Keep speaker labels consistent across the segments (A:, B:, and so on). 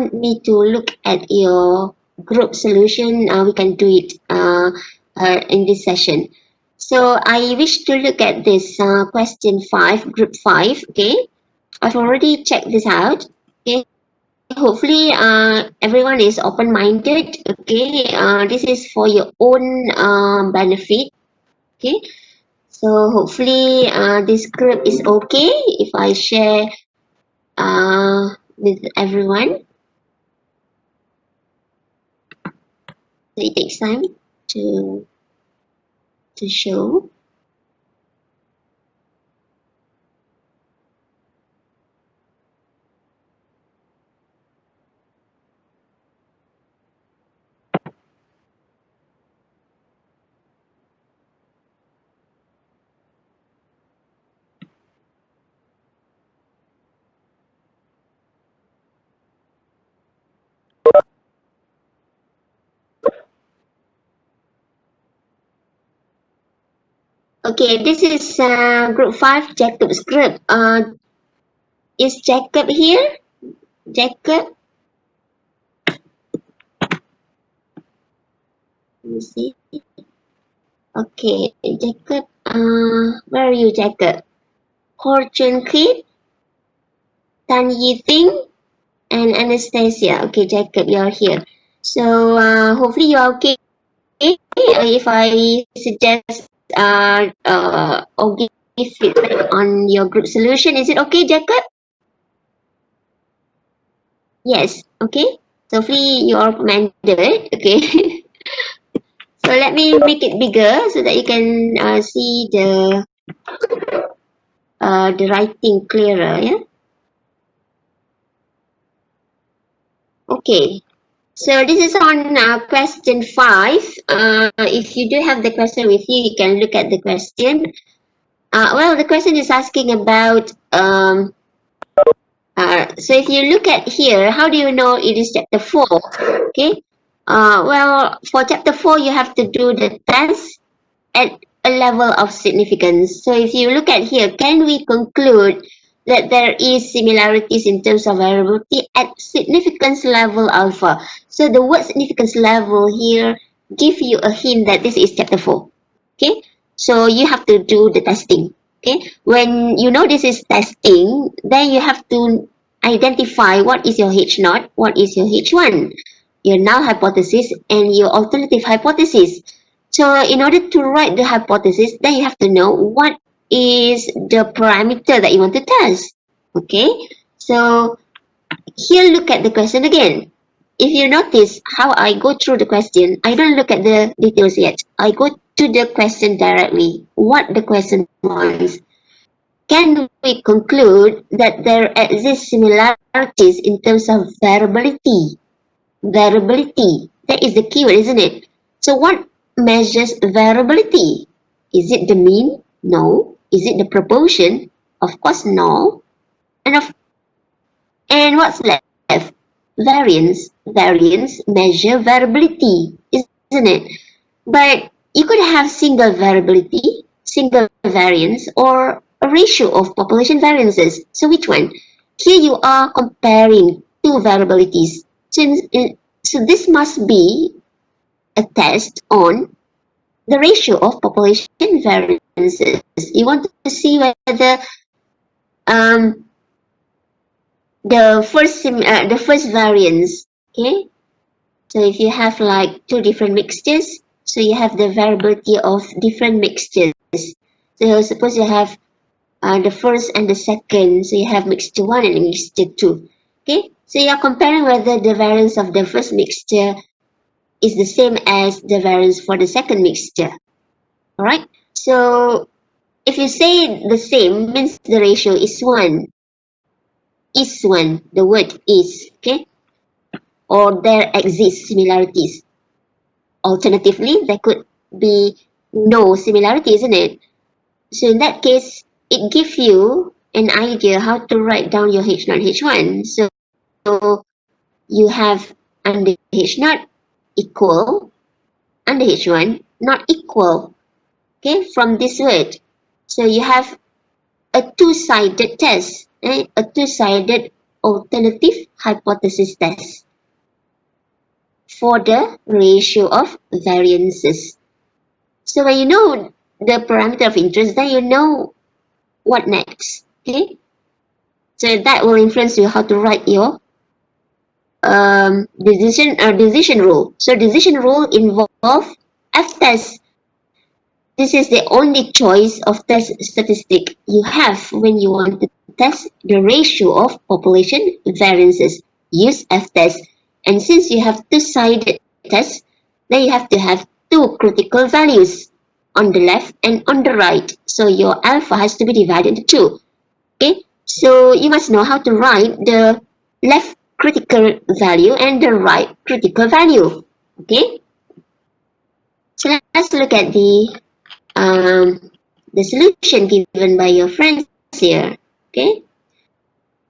A: want me to look at your group solution, we can do it in this session. So I wish to look at this question 5, group 5. Okay, I've already checked this out. Okay, hopefully everyone is open-minded. Okay, this is for your own benefit. Okay, so hopefully this group is okay if I share with everyone. So it takes time to show. Okay, this is group 5, Jacob's group. Is Jacob here? Jacob? Let me see. Okay, Jacob. Where are you, Jacob? Ho Chun Kit, Tan Yi Ting, and Anastasia. Okay, Jacob, you're here. So hopefully you're okay. If I suggest or give feedback on your group solution, is it okay, Jacob? Yes. Okay. So hopefully you are recommended. Okay. So let me make it bigger so that you can see the writing clearer. Yeah. Okay. So this is on question 5. If you do have the question with you, you can look at the question. Well, the question is asking about. So if you look at here, how do you know it is chapter 4? Okay. Well, for chapter 4, you have to do the test at a level of significance. So if you look at here, can we conclude that there is similarities in terms of variability at significance level alpha? So the word significance level here give you a hint that this is chapter 4. Okay, so you have to do the testing. Okay, when you know this is testing, then you have to identify what is your H naught, what is your H1, your null hypothesis, and your alternative hypothesis. So in order to write the hypothesis, then you have to know what is the parameter that you want to test. Okay, so here look at the question again. If you notice how I go through the question, I don't look at the details yet. I go to the question directly. What the question wants. Can we conclude that there exist similarities in terms of variability? Variability. That is the keyword, isn't it? So what measures variability? Is it the mean? No. Is it the proportion? Of course, no. And what's left? Variance. Variance measure variability, isn't it? But you could have single variability, single variance, or a ratio of population variances. So which one? Here you are comparing two variabilities. So this must be a test on the ratio of population variances. You want to see whether um, the first variance, okay? So if you have like two different mixtures, so you have the variability of different mixtures. So suppose you have the first and the second, so you have mixture 1 and mixture 2. Okay, so you are comparing whether the variance of the first mixture is the same as the variance for the second mixture. Alright, so if you say the same, means the ratio is 1. Is 1, the word is, okay? Or there exist similarities. Alternatively, there could be no similarity, isn't it? So in that case, it gives you an idea how to write down your H0, H1. So you have under H0 equal, under H1 not equal. Okay, from this word. So you have a two-sided test, a two-sided alternative hypothesis test for the ratio of variances. So when you know the parameter of interest, then you know what next. Okay, so that will influence you how to write your decision rule. So decision rule involve F-test. This is the only choice of test statistic you have when you want to test the ratio of population variances. Use F-test. And since you have two-sided test, then you have to have two critical values on the left and on the right. So your alpha has to be divided into two. Okay, so you must know how to write the left critical value and the right critical value. Okay, so let's look at the solution given by your friends here. Okay,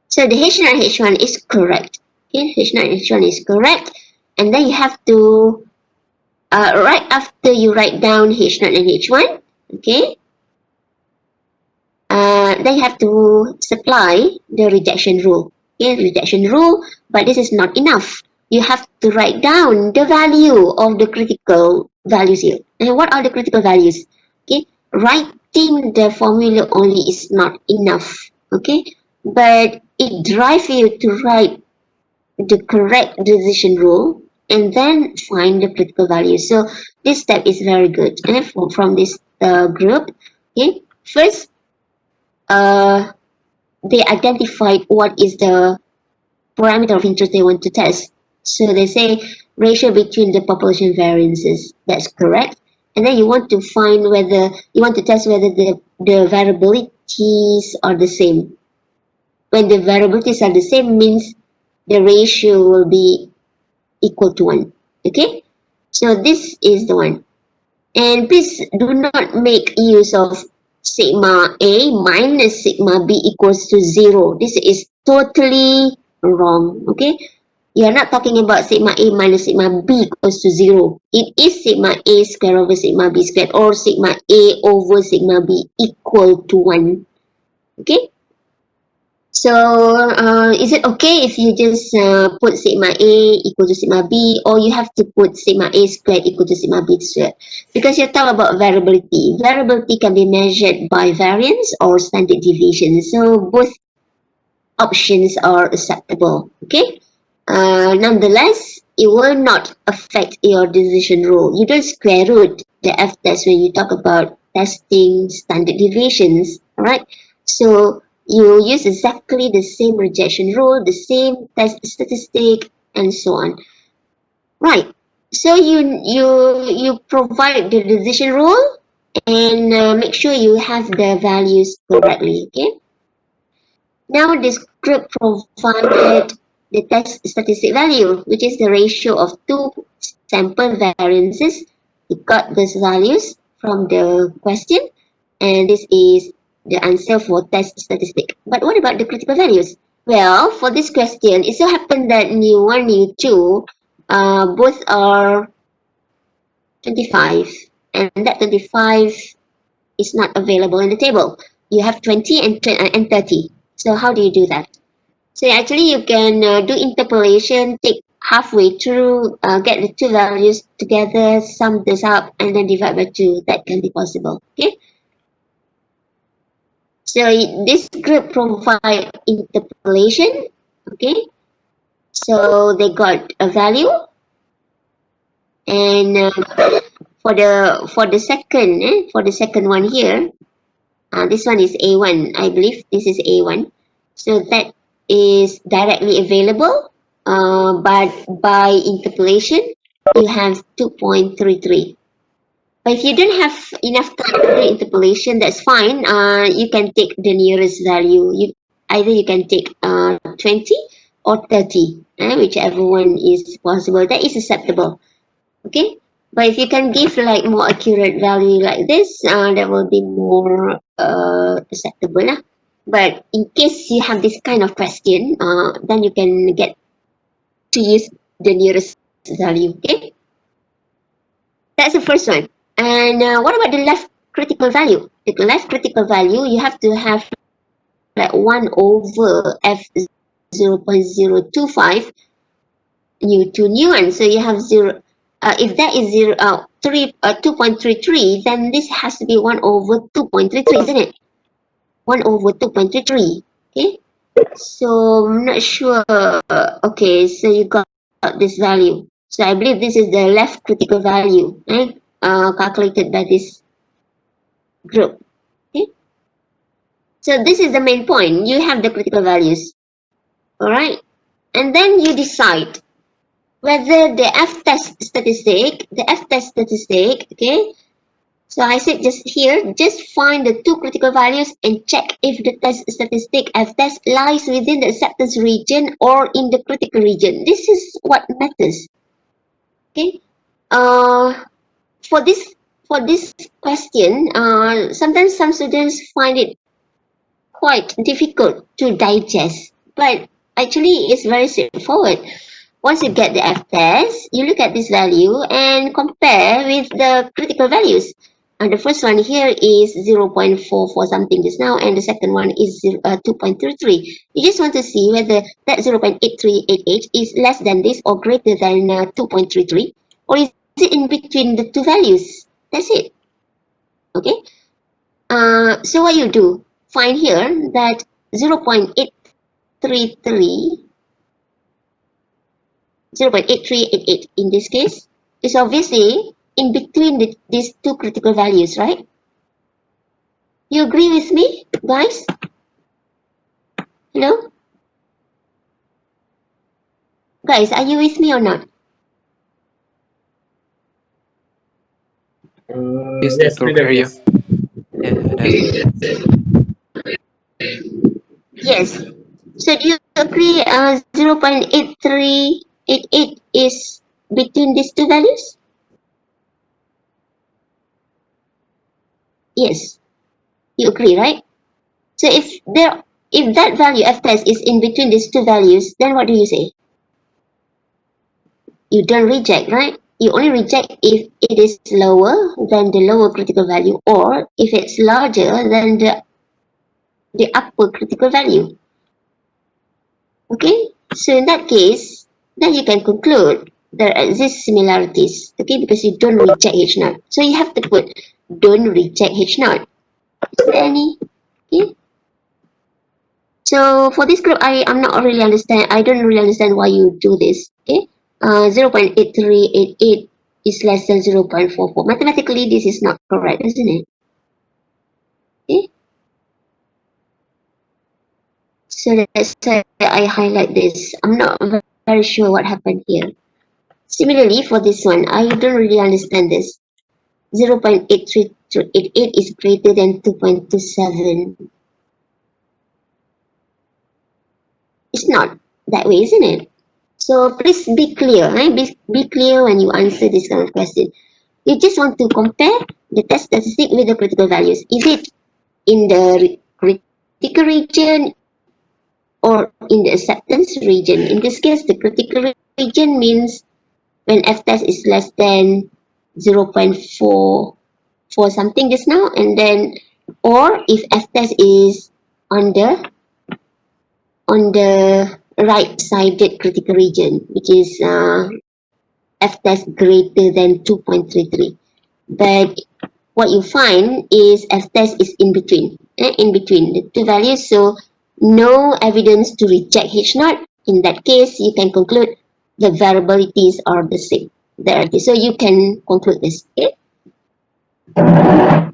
A: so the H0 and H1 is correct. Okay, H0 and H1 is correct, and then you have to right after you write down H0 and H1. Okay, then you have to supply the rejection rule. Okay, rejection rule, but this is not enough. You have to write down the value of the critical values here. And what are the critical values? Okay, writing the formula only is not enough. Okay, but it drives you to write the correct decision rule and then find the critical value. So this step is very good. And from this group, okay, first uh, they identified what is the parameter of interest they want to test. So they say ratio between the population variances. That's correct. And then you want to find whether you want to test whether the variabilities are the same. When the variabilities are the same means the ratio will be equal to 1. Okay? So this is the one. And please do not make use of sigma A minus sigma B equals to 0. This is totally wrong. Okay, you are not talking about sigma A minus sigma B equals to 0. It is sigma A squared over sigma B squared or sigma A over sigma B equal to 1. Okay, so is it okay if you just put sigma A equal to sigma B, or you have to put sigma A squared equal to sigma B squared? Because you talk about variability. Variability can be measured by variance or standard deviation. So both options are acceptable. Okay. Nonetheless, it will not affect your decision rule. You don't square root the F-test when you talk about testing standard deviations. All right. So you use exactly the same rejection rule, the same test statistic, and so on. Right. So you provide the decision rule and make sure you have the values correctly. Okay. Now this group provided the test statistic value, which is the ratio of two sample variances. We got these values from the question, and this is the answer for test statistic. But what about the critical values? Well, for this question, it so happened that nu1, nu2, both are 25, and that 25 is not available in the table. You have 20 and 30. So how do you do that? So actually you can do interpolation, take halfway through, get the two values together, sum this up, and then divide by 2. That can be possible. Okay. So this group provide interpolation. Okay. So they got a value, and for the second one here, this one is A1. I believe this is A1. So that is directly available, but by interpolation, you have 2.33. But if you don't have enough time to do interpolation, that's fine. You can take the nearest value. Either you can take 20 or 30, whichever one is possible. That is acceptable. Okay. But if you can give like more accurate value like this, that will be more acceptable lah. But in case you have this kind of question, then you can get to use the nearest value. Okay, that's the first one. And what about the left critical value? The left critical value, you have to have like 1 over F0 0.025 Newton. So you have if that is 2.33, then this has to be 1 over 2.33, isn't it? 1 over 2.33. Okay, so I'm not sure. Okay, so you got this value. So I believe this is the left critical value, right? Calculated by this group. Okay, so this is the main point. You have the critical values, all right, and then you decide whether the f-test statistic, okay. So I said just here, just find the two critical values and check if the test statistic f-test lies within the acceptance region or in the critical region. This is what matters. Okay. For this question, sometimes some students find it quite difficult to digest, but actually it's very straightforward. Once you get the f-test, you look at this value and compare with the critical values. And the first one here is 0.44 something just now, and the second one is 2.33. You just want to see whether that 0.8388 is less than this or greater than 2.33, or is it in between the two values. That's it. Okay. So what you do, find here that 0.833 0.8388 in this case is obviously in between these two critical values, right? You agree with me, guys? Hello? Guys, are you with me or not?
B: Yes, yes, we hear you. Yeah,
A: Yes. So do you agree 0.8388 is between these two values? Yes. You agree, right? So if that value f test is in between these two values, then what do you say? You don't reject, right? You only reject if it is lower than the lower critical value, or if it's larger than the upper critical value. Okay, so in that case, then you can conclude there exist similarities, okay, because you don't reject H naught. So you have to put don't reject H naught. Is there any? Okay. So for this group, I don't really understand why you do this. Okay, 0.8388 is less than 0.44. Mathematically, this is not correct, isn't it? Okay. So that's why I highlight this. I'm not very sure what happened here. Similarly, for this one, I don't really understand this. 0.8388 is greater than 2.27. It's not that way, isn't it? So please be clear. Be clear when you answer this kind of question. You just want to compare the test statistic with the critical values. Is it in the critical region or in the acceptance region? In this case, the critical region means when f-test is less than 0.44 something just now, and then or if f-test is on the right-sided critical region, which is f-test greater than 2.33. But what you find is f-test is in between the two values, so no evidence to reject H naught. In that case, you can conclude the variabilities are the same. So you can conclude this. Okay.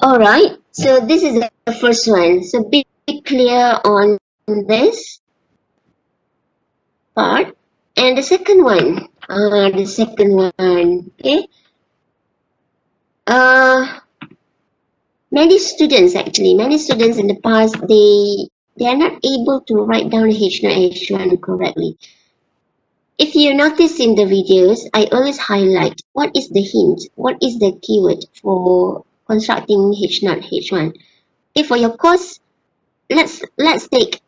A: All right. So this is the first one. So be clear on this part. And the second one. Okay. Many students in the past, they are not able to write down H0 H1 correctly. If you notice in the videos, I always highlight what is the hint, what is the keyword for constructing H0 H1. Okay, for your course, let's take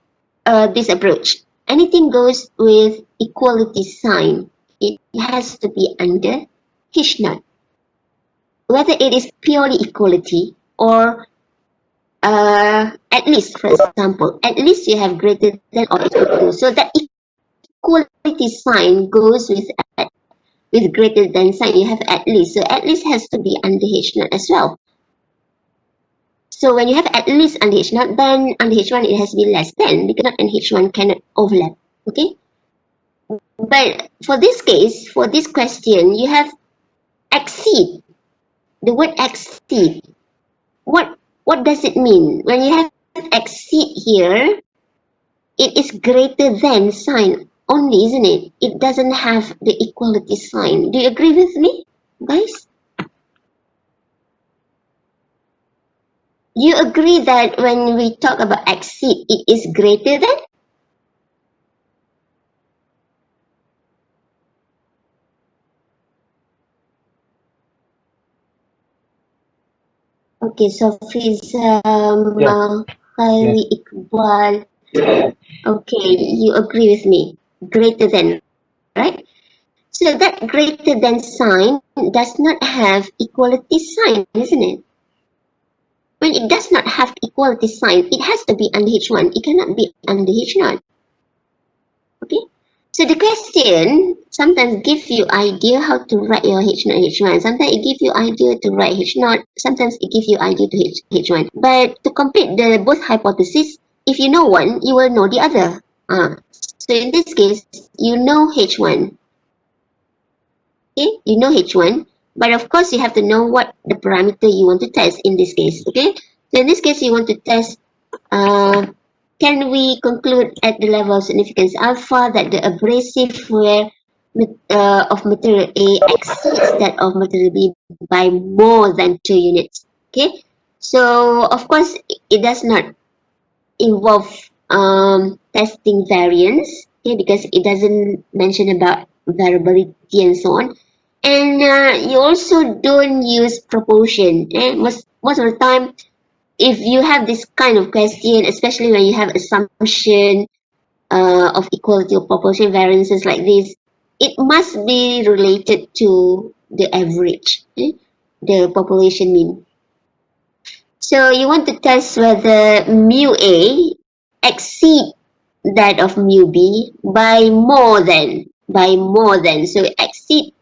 A: this approach. Anything goes with equality sign. It has to be under H0. Whether it is purely equality or at least, for example, at least you have greater than or equal to. So that equality sign goes with greater than sign, you have at least. So at least has to be under H0 as well. So when you have at least under H0, then under H1 it has to be less than, because not and H1 cannot overlap. Okay. But for this case, for this question, you have exceed. The word exceed. What does it mean? When you have exceed here, it is greater than sign only, isn't it? It doesn't have the equality sign. Do you agree with me, guys? You agree that when we talk about exceed, it is greater than? Okay, so Fiza, Khairi, Iqbal. Okay, you agree with me. Greater than, right? So that greater than sign does not have equality sign, isn't it? When it does not have equality sign, it has to be under H1. It cannot be under H0. Okay? So the question sometimes gives you idea how to write your H0 and H1. Sometimes it gives you idea to write H0. Sometimes it gives you idea to H1. But to complete the both hypotheses, if you know one, you will know the other. So in this case, you know H1. Okay, you know H1, but of course you have to know what the parameter you want to test in this case. Okay, so in this case you want to test, can we conclude at the level of significance alpha that the abrasive wear of material A exceeds that of material B by more than 2 units? Okay, so of course it does not involve testing variance, okay, because it doesn't mention about variability and so on. And you also don't use proportion. Most of the time, if you have this kind of question, especially when you have assumption of equality or proportion variances like this, it must be related to the average, the population mean. So you want to test whether mu A exceed that of mu B by more than, so exceed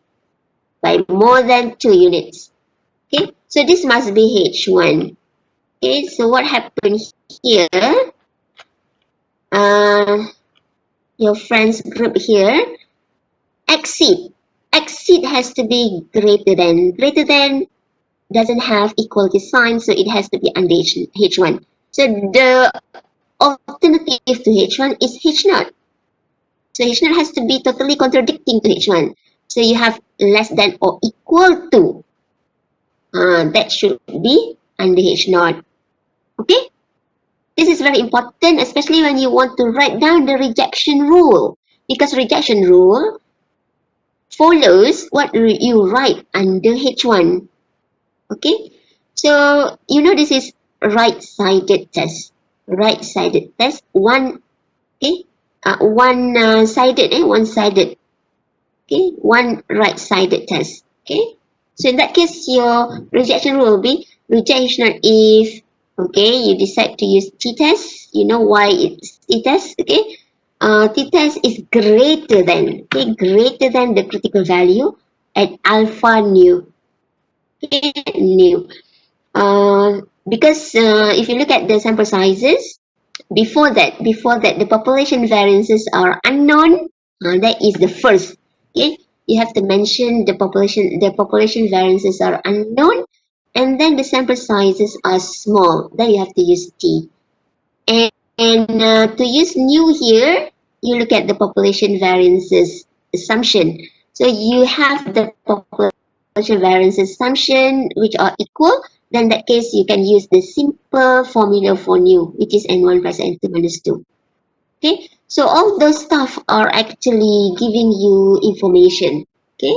A: by more than 2 units. Okay, so this must be H1. Okay, so what happened here? Your friends group here, exceed. Exceed has to be greater than. Greater than doesn't have equality sign, so it has to be under H1. So the alternative to H1 is H0. So H0 has to be totally contradicting to H1. So you have less than or equal to. That should be under H0. Okay? This is very important, especially when you want to write down the rejection rule. Because rejection rule follows what you write under H1. Okay? So, you know this is right-sided test. Right-sided test. One-sided. Okay? One right-sided test. Okay? So in that case, your rejection rule will be reject H0 if, okay, you decide to use t-test. You know why it's t-test, okay? T-test is greater than, okay, greater than the critical value at alpha nu. Okay, nu. Because if you look at the sample sizes, before that, the population variances are unknown. That is the first. Okay, you have to mention the population variances are unknown, and then the sample sizes are small. Then you have to use T. And to use nu here, you look at the population variances assumption. So you have the population variance assumption which are equal. Then in that case, you can use the simple formula for nu, which is n1 plus n2 minus 2. Okay, so all those stuff are actually giving you information. Okay,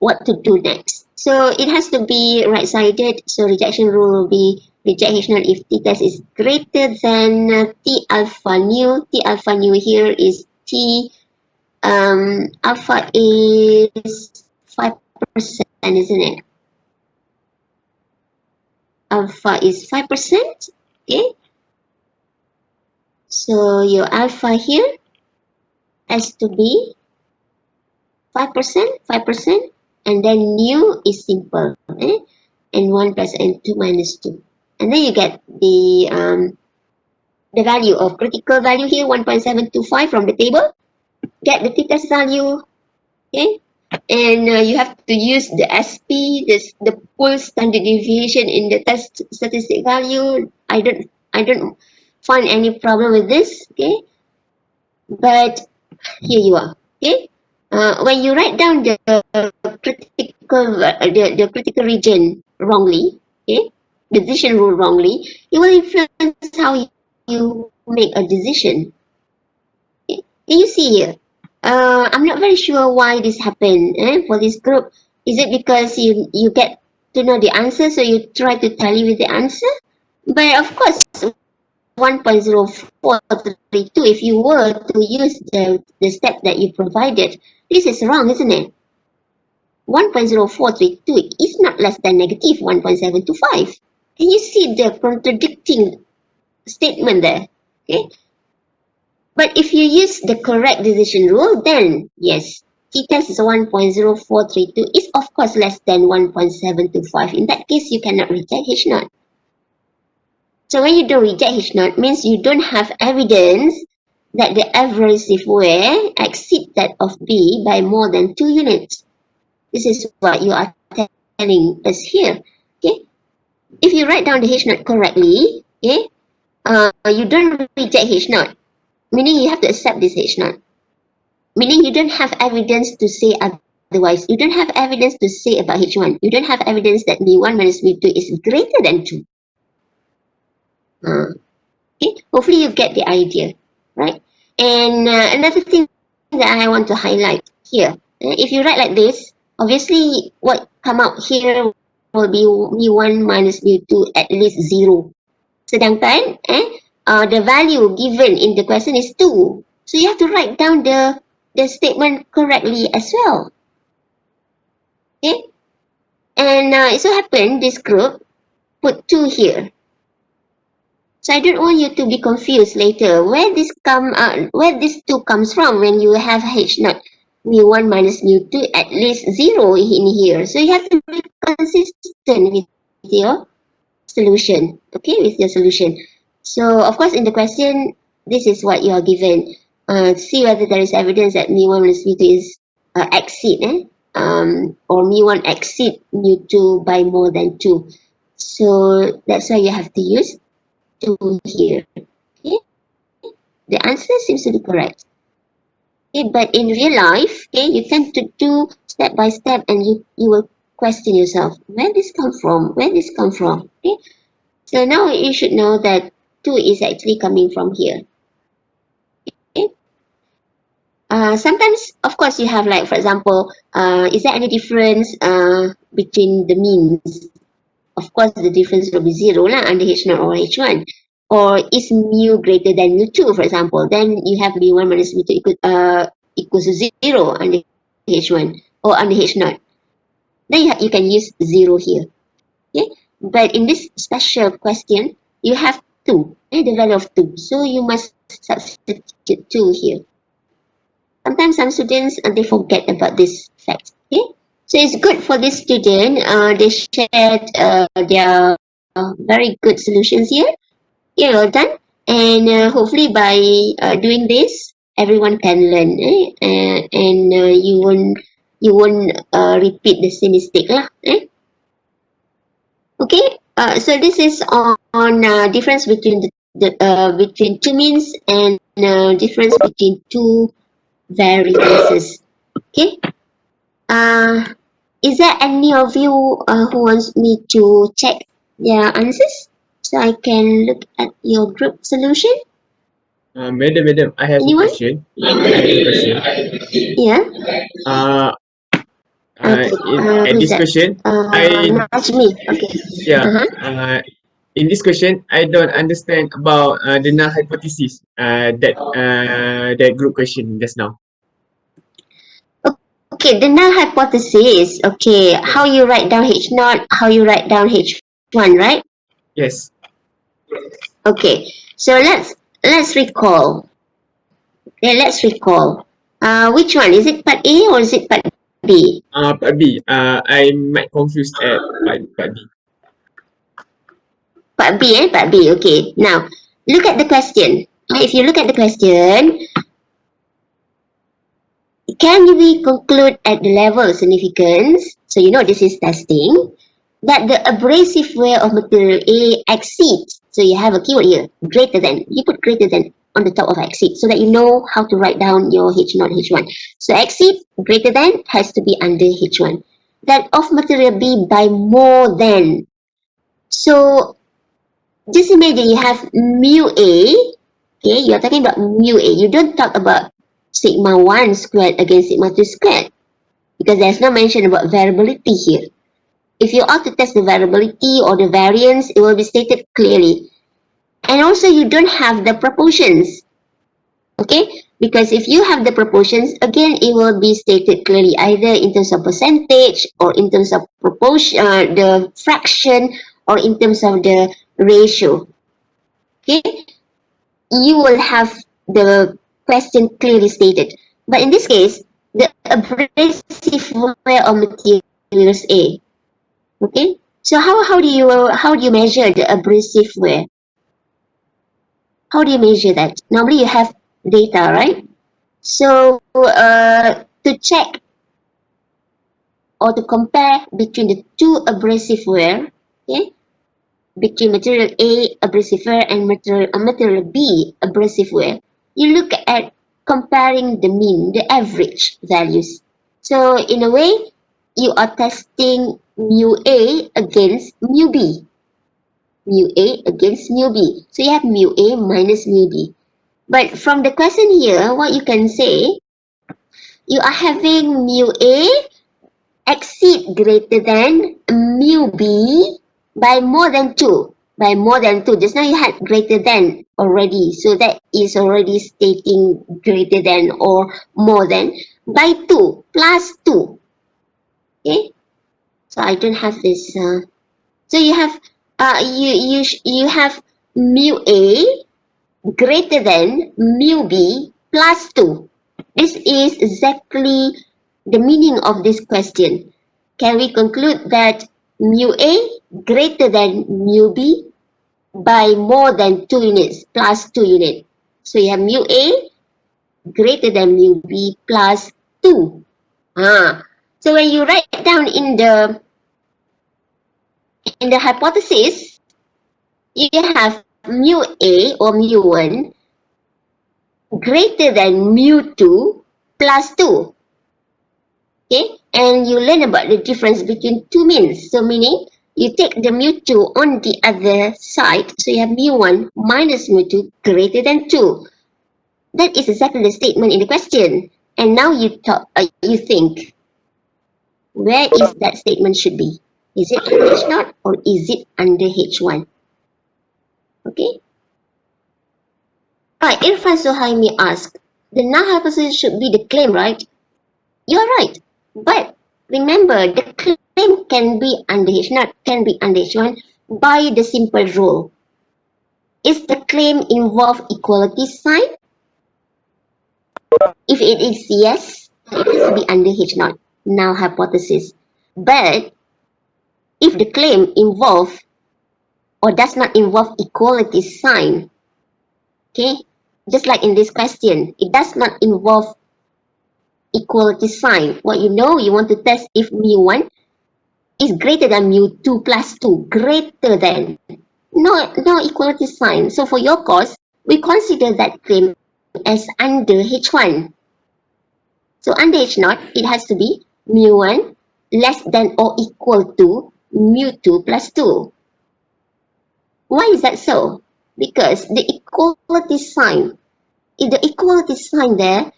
A: what to do next. So it has to be right-sided. So rejection rule will be reject H0 if t-test is greater than t alpha nu. T alpha nu here is t alpha is 5%, isn't it? Alpha is 5%. Okay. So your alpha here has to be 5%, 5%, and then nu is simple, and 1 plus and 2 minus 2. And then you get the value of critical value here, 1.725 from the table. Get the t-test value, okay? And you have to use the SP, the pool standard deviation in the test statistic value. I don't find any problem with this, okay? But here you are, okay? When you write down the the critical region wrongly, okay, the decision rule wrongly, it will influence how you make a decision. Okay? Can you see here? I'm not very sure why this happened for this group. Is it because you get to know the answer, so you try to tally with the answer? But of course, 1.0432, if you were to use the step that you provided, this is wrong, isn't it? 1.0432 is not less than negative 1.725. Can you see the contradicting statement there? Okay. But if you use the correct decision rule, then yes, t-test is 1.0432 is of course less than 1.725. In that case, you cannot reject H0. So when you don't reject H0, means you don't have evidence that the abrasive wear exceeds that of B by more than 2 units. This is what you are telling us here. Okay. If you write down the H0 correctly, okay, you don't reject H0, meaning you have to accept this H0. Meaning you don't have evidence to say otherwise. You don't have evidence to say about H1. You don't have evidence that mu1 minus mu2 is greater than 2. Okay, hopefully you get the idea, right? And another thing that I want to highlight here, if you write like this, obviously what come out here will be mu1 minus mu2 at least 0. Sedangkan the value given in the question is 2. So you have to write down the statement correctly as well. Okay? And it so happened this group put 2 here. So I don't want you to be confused later. Where this 2 comes from when you have H0 mu1 minus mu2 at least 0 in here. So you have to be consistent with your solution. Okay, with your solution. So of course in the question, this is what you are given. See whether there is evidence that mu1 minus mu2 is exceed or mu1 exceed mu2 by more than 2. So that's why you have to use 2 here. Okay, the answer seems to be correct. Okay, but in real life, okay, you tend to do step by step, and you will question yourself, where this come from? Where this come from? Okay, so now you should know that 2 is actually coming from here. Okay. Sometimes, of course, you have like, for example, is there any difference between the means? Of course, the difference will be 0 lah under H0 or H1. Or is mu greater than mu2, for example, then you have mu1 minus mu2 equals to 0 under H1 or under H0. Then you can use 0 here. Okay, but in this special question, you have 2, the value of 2. So you must substitute 2 here. Sometimes some students they forget about this fact. Okay, so it's good for this student. They shared their very good solutions here. Yeah, well done. And hopefully by doing this, everyone can learn, and you won't repeat the same mistake lah. Okay. So this is on difference between between 2 means and difference between 2 variances. Okay. Is there any of you who wants me to check their answers so I can look at your group solution?
C: Madam, I have
A: Anyone?
C: a question. I have a question.
A: Yeah.
C: In this question,
A: Najmi. Okay.
C: yeah. In this question, I don't understand about the null hypothesis. That group question just now.
A: Okay, the null hypothesis. Okay, how you write down H0, how you write down H1, right?
C: Yes.
A: Okay, so let's recall. Okay, let's recall. Which one? Is it part A or is it part B?
C: Part B. I might confused at part B.
A: Part B, Part B. Okay. Now, look at the question. If you look at the question, can we conclude at the level of significance, so you know this is testing, that the abrasive wear of material A exceeds, so you have a keyword here, greater than, you put greater than on the top of exceed, so that you know how to write down your H0, H1. So exceed, greater than, has to be under H1. That of material B by more than. So just imagine you have mu A, okay, you're talking about mu A. You don't talk about sigma 1 squared against sigma 2 squared because there's no mention about variability here. If you are to test the variability or the variance, it will be stated clearly. And also you don't have the proportions, okay? Because if you have the proportions, again, it will be stated clearly either in terms of percentage or in terms of proportion, the fraction, or in terms of the ratio, okay? You will have the question clearly stated. But in this case, the abrasive wear of materials A. Okay, so how do you measure the abrasive wear? How do you measure that? Normally you have data, right? So to check or to compare between the two abrasive wear, okay, between material A abrasive wear and material B abrasive wear, you look at comparing the mean, the average values. So in a way, you are testing mu A against mu B. Mu A against mu B. So you have mu A minus mu B. But from the question here, what you can say, you are having mu A exceed greater than mu B by more than 2. By more than 2. Just now you had greater than already. So that is already stating greater than or more than by 2 plus 2. Okay? So I don't have this. So you have you have mu A greater than mu B plus 2. This is exactly the meaning of this question. Can we conclude that mu A greater than mu B by more than 2 units plus 2 units? So you have mu A greater than mu B plus 2. So when you write down in the hypothesis, you have mu A or mu1 greater than mu2 plus 2. Okay, and you learn about the difference between two means. So meaning you take the mu2 on the other side, so you have mu1 minus mu2 greater than 2. That is exactly the statement in the question. And now you think, where is that statement should be? Is it under H0 or is it under H1? Okay. Right, Irfan Suhaimi asked, the null hypothesis should be the claim, right? You're right. But remember, the claim can be under H0, can be under H1 by the simple rule. Is the claim involve equality sign? If it is yes, it has to be under H0, null hypothesis. But if the claim involve or does not involve equality sign, okay, just like in this question, it does not involve equality sign. What you know, you want to test if mu1 is greater than mu2 plus 2, greater than. No equality sign. So for your course, we consider that claim as under H1. So under H0, it has to be mu1 less than or equal to mu2 plus 2. Why is that so? Because the equality sign, the equality sign there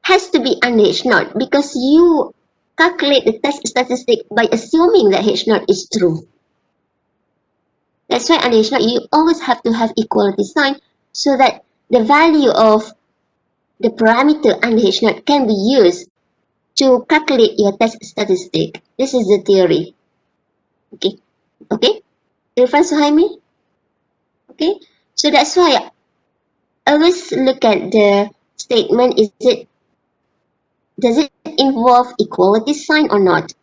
A: has to be under H0 because you calculate the test statistic by assuming that H0 is true. That's why under H0 you always have to have equality sign so that the value of the parameter under H0 can be used to calculate your test statistic. This is the theory. Okay? Irfan Suhaimi? Okay? So that's why always look at the statement. Does it involve equality sign or not?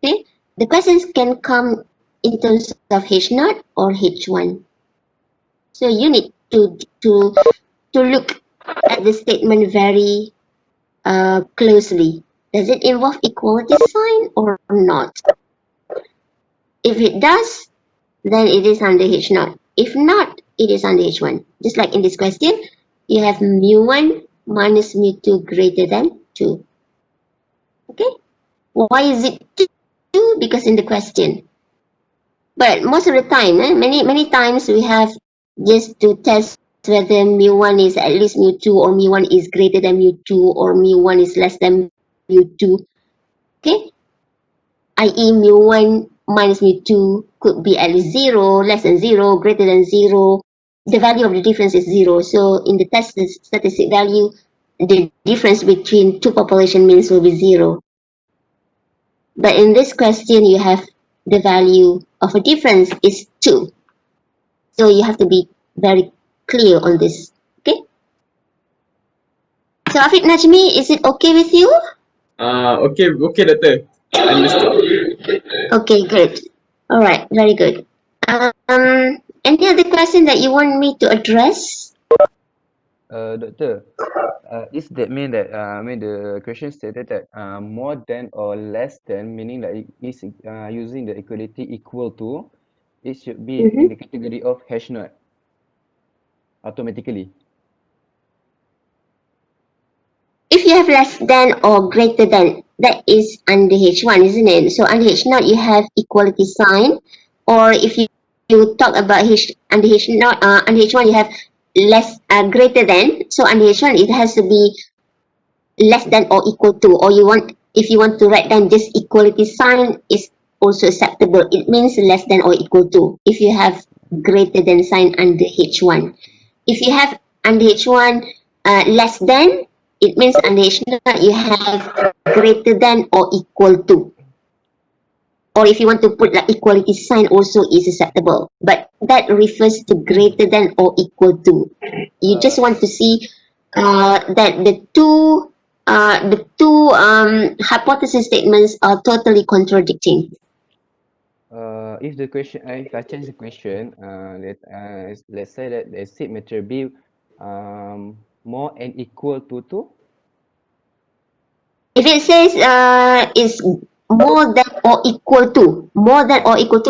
A: Okay, the questions can come in terms of H0 or H1. So you need to look at the statement very closely. Does it involve equality sign or not? If it does, then it is under H0. If not, it is under H1. Just like in this question, you have mu1 minus mu2 greater than 2. Okay? Why is it 2? Because in the question. But most of the time, many times we have just to test whether mu1 is at least mu2 or mu1 is greater than mu2 or mu1 is less than mu2. Okay? I.e. mu1 minus mu2 could be at least 0, less than 0, greater than 0. The value of the difference is 0. So in the test statistic value, the difference between two population means will be 0. But in this question, you have the value of a difference is 2. So you have to be very clear on this. Okay? So Afiq Najmi, is it okay with you?
C: Okay, Doctor. Understood.
A: Okay, good. All right, very good. Any other question that you want me to address?
D: Doctor, is that mean that I mean the question stated that more than or less than, meaning that it is using the equality equal to, it should be in the category of H0 automatically.
A: If you have less than or greater than, that is under H1, isn't it? So under H0 you have equality sign, or if you talk about under H0, under H1 you have less greater than. So under H1 it has to be less than or equal to, or if you want to write down just equality sign is also acceptable. It means less than or equal to if you have greater than sign under H1. If you have under H1 less than, it means under H0 you have greater than or equal to. Or if you want to put like equality sign also is acceptable. But that refers to greater than or equal to. You just want to see that the two hypothesis statements are totally contradicting.
D: If the question, if I change the question, let's say that the state material B more and equal to 2.
A: If it says is more than or equal to,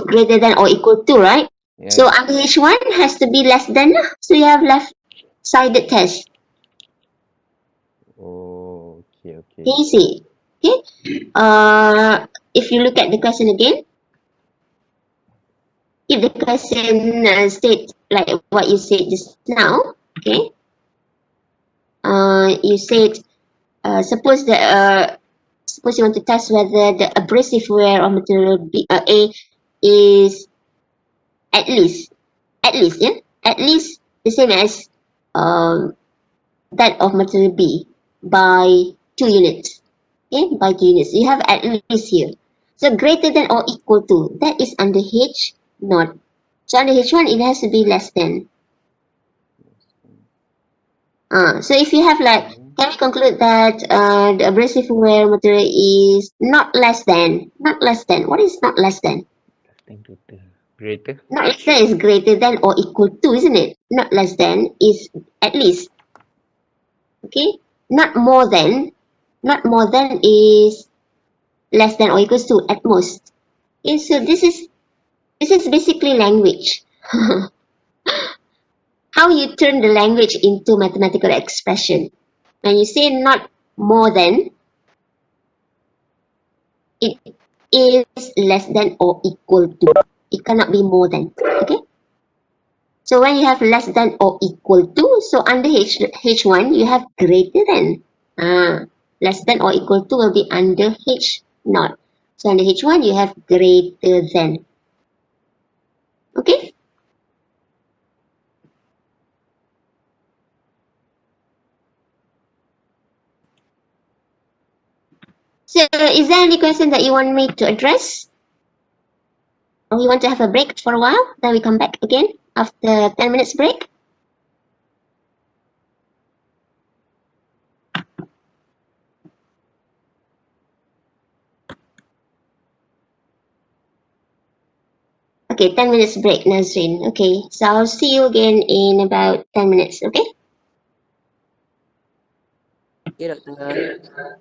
A: greater than or equal to, right?
D: Yeah.
A: So under H1 has to be less than. So you have left-sided test.
D: Oh, okay.
A: Easy. Okay. If you look at the question again, if the question state like what you said just now, okay. You said suppose you want to test whether the abrasive wear of material A is at least the same as that of material B by 2 units. Okay, by 2 units. You have at least here. So greater than or equal to, that is under H0. So under H1 it has to be less than. So if you have like, can we conclude that the abrasive wear material is not less than? What is not less than?
D: Greater.
A: Not less than is greater than or equal to, isn't it? Not less than is at least. Okay? Not more than is less than or equals to at most. Okay, so this is basically language. How you turn the language into mathematical expression. When you say not more than, it is less than or equal to. It cannot be more than. Okay? So when you have less than or equal to, so under H1 you have greater than. Less than or equal to will be under H0. So under H1 you have greater than. Okay? So is there any question that you want me to address? Or you want to have a break for a while? Then we come back again after 10 minutes break? Okay, 10 minutes break, Nazrin. Okay, so I'll see you again in about 10 minutes, okay?
B: Okay, Doktor.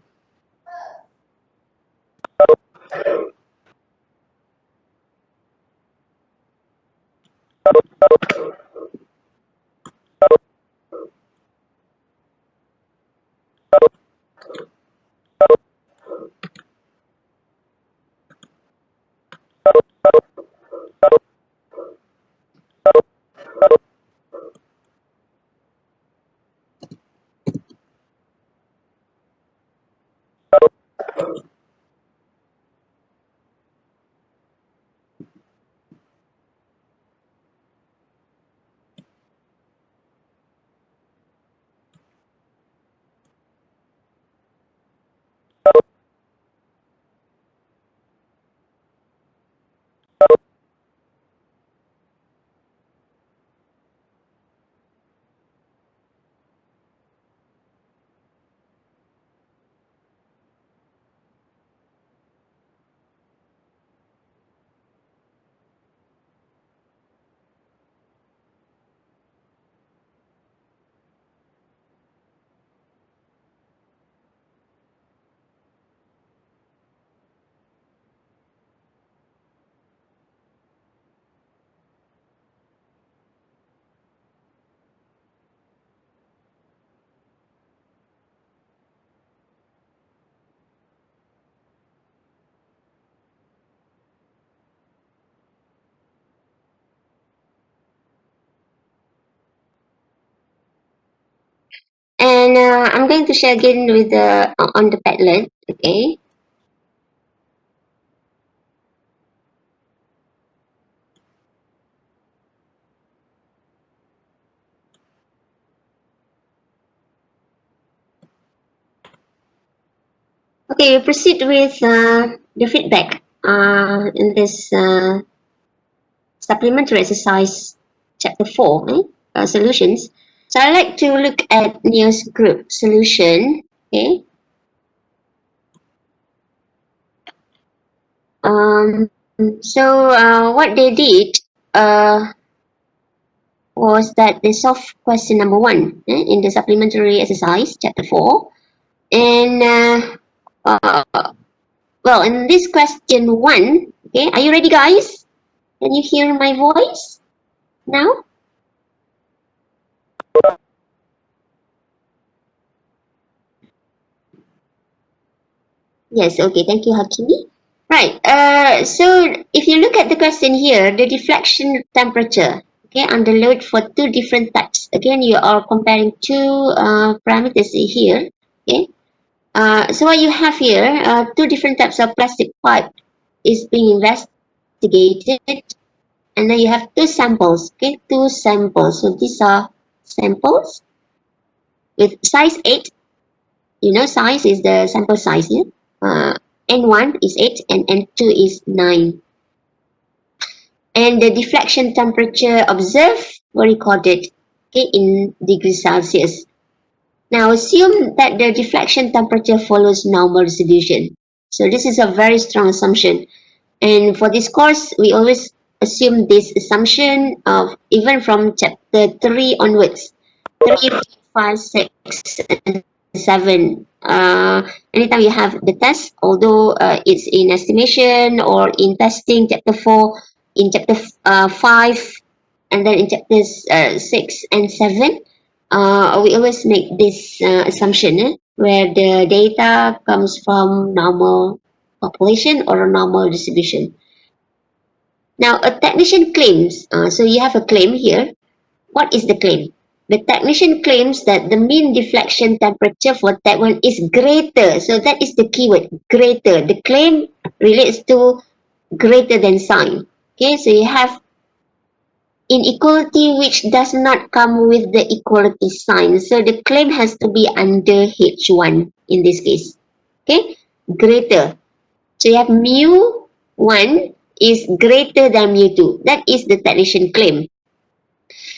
A: And I'm going to share again with the on the Padlet, okay? Okay, we proceed with the feedback in this supplementary exercise chapter 4, solutions. So I like to look at Neo's group solution, okay? So what they did was that they solved question number 1 in the supplementary exercise chapter 4. And well, in this question 1, okay, are you ready, guys? Can you hear my voice now? Yes, okay, thank you, Hakimi. Right, so if you look at the question here, the deflection temperature, okay, under load for 2 different types. Again, you are comparing 2 parameters here, okay. So what you have here, 2 different types of plastic pipe is being investigated, and then you have 2 samples, okay, 2 samples. So these are samples with size 8. You know, size is the sample size here. N1 is 8 and N2 is 9. And the deflection temperature observed were recorded, okay, in degrees Celsius. Now assume that the deflection temperature follows normal distribution. So this is a very strong assumption. And for this course, we always assume this assumption of even from chapter 3 onwards. 3, 5, 6, and 7. Anytime you have the test, although it's in estimation or in testing, chapter 4, in chapter 5, and then in chapters 6 and 7, we always make this assumption where the data comes from normal population or a normal distribution. Now, a technician claims, so you have a claim here. What is the claim? The technician claims that the mean deflection temperature for that one is greater. So that is the keyword, greater. The claim relates to greater than sign. Okay, so you have inequality which does not come with the equality sign. So the claim has to be under H1 in this case. Okay, greater. So you have mu1 is greater than mu2. That is the technician claim.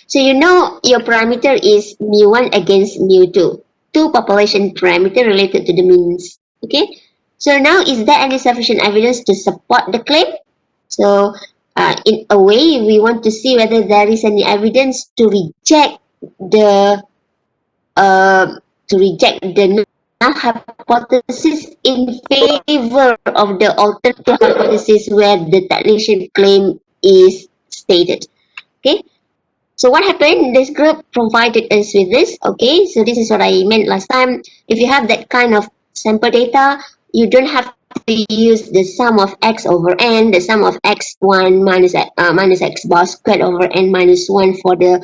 A: So you know your parameter is mu1 against mu2. 2 population parameter related to the means. Okay. So now is there any sufficient evidence to support the claim? So in a way, we want to see whether there is any evidence to reject the null hypothesis in favor of the alternative hypothesis where the technician claim is stated. Okay. So what happened? This group provided us with this. Okay, so this is what I meant last time. If you have that kind of sample data, you don't have to use the sum of x over n, the sum of x1 minus x bar squared over n minus 1 for the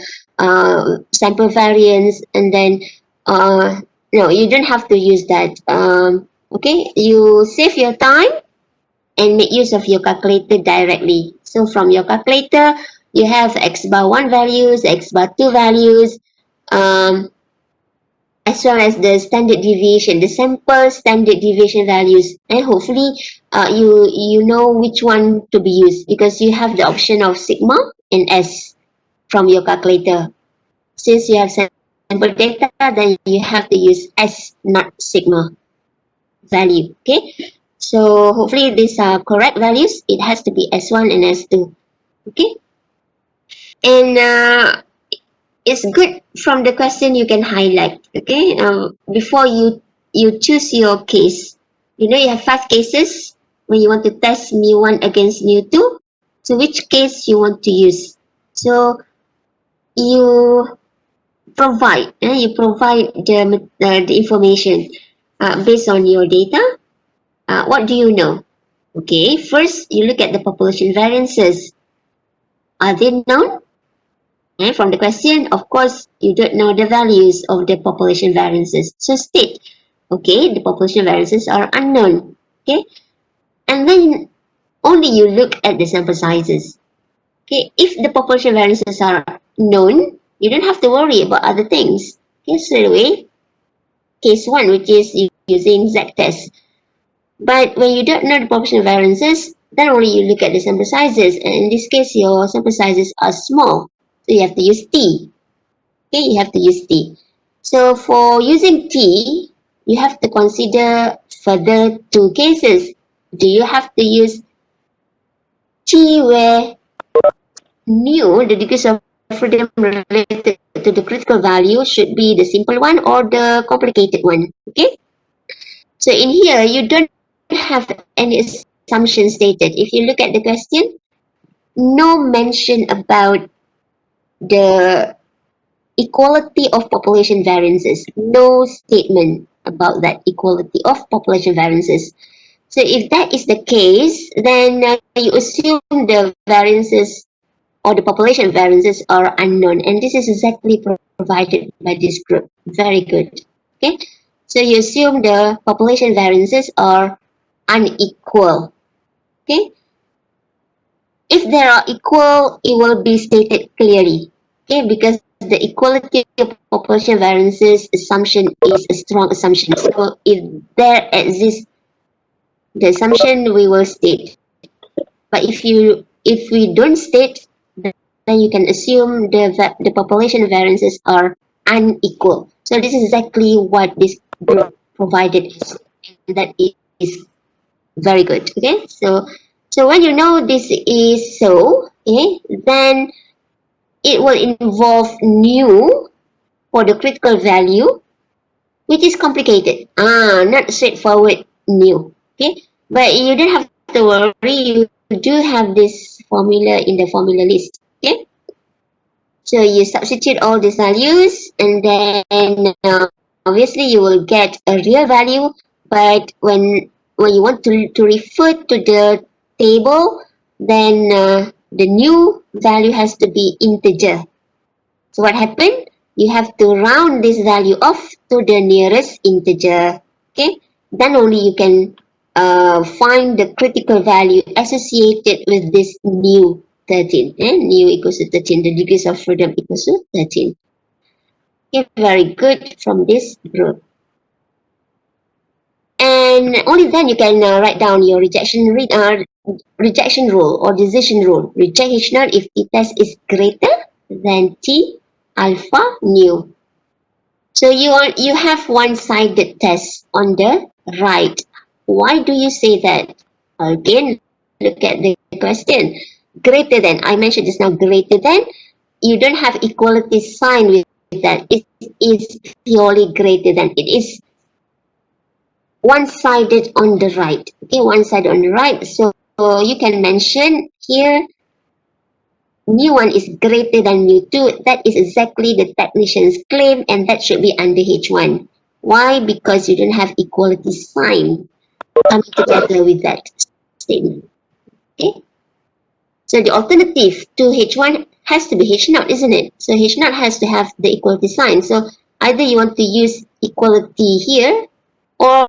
A: sample variance, and then no, you don't have to use that. Okay, you save your time and make use of your calculator directly. So from your calculator, you have x bar 1 values, x bar 2 values, as well as the standard deviation, the sample standard deviation values, and hopefully you know which one to be used because you have the option of sigma and s from your calculator. Since you have sample data, then you have to use s, not sigma value. Okay, so hopefully these are correct values. It has to be s1 and s2. Okay, and it's good from the question you can highlight. Okay, before you choose your case, you know you have 5 cases when you want to test mu1 against mu2. So which case you want to use? So you provide the information based on your data. What do you know? Okay, first you look at the population variances. Are they known? And from the question, of course, you don't know the values of the population variances. So state, okay, the population variances are unknown. Okay, and then only you look at the sample sizes. Okay, if the population variances are known, you don't have to worry about other things. Okay, straight away, case 1, which is using z-test. But when you don't know the population variances, then only you look at the sample sizes. And in this case, your sample sizes are small. So you have to use T. Okay, you have to use T. So for using T, you have to consider further 2 cases. Do you have to use T where nu, the degrees of freedom related to the critical value, should be the simple one or the complicated one? Okay. So in here, you don't have any assumption stated. If you look at the question, no mention about the equality of population variances. No statement about that equality of population variances. So if that is the case, then you assume the variances or the population variances are unknown, and this is exactly provided by this group. Very good. Okay, so you assume the population variances are unequal. Okay, if they are equal, it will be stated clearly. Okay, because the equality of population variances assumption is a strong assumption. So if there exists the assumption, we will state. But if we don't state, then you can assume the population variances are unequal. So this is exactly what this group provided us. And that is very good. Okay, so when you know this is so, okay, then it will involve nu for the critical value, which is complicated. Not straightforward nu. Okay, but you don't have to worry. You do have this formula in the formula list. Okay, so you substitute all these values, and then obviously you will get a real value. But when you want to refer to the table, then the new value has to be integer. So what happened? You have to round this value off to the nearest integer. Okay, then only you can find the critical value associated with this new 13. Nu equals to 13. The degrees of freedom equals to 13. Okay, very good from this group. And only then you can write down your rejection rule or decision rule. Reject H null if t-test is greater than t alpha nu. So you have one-sided test on the right. Why do you say that? Again, look at the question. greater than, I mentioned just now, greater than, you don't have equality sign with that. It is purely greater than. It is one-sided on the right. Okay, one-sided on the right. So you can mention here mu1 is greater than mu2. That is exactly the technician's claim, and that should be under H1. Why? Because you don't have equality sign coming together with that statement. Okay. So the alternative to H1 has to be H0, isn't it? So H0 has to have the equality sign. So either you want to use equality here, or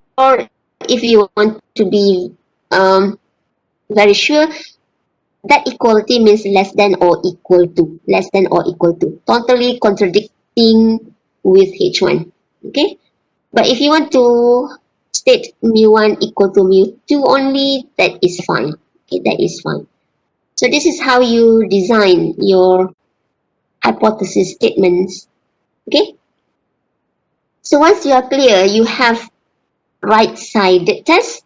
A: if you want to be very sure, that equality means less than or equal to. Less than or equal to. Totally contradicting with H1. Okay? But if you want to state mu1 equal to mu2 only, that is fine. Okay, that is fine. So this is how you design your hypothesis statements. Okay? So once you are clear, you have right-sided test,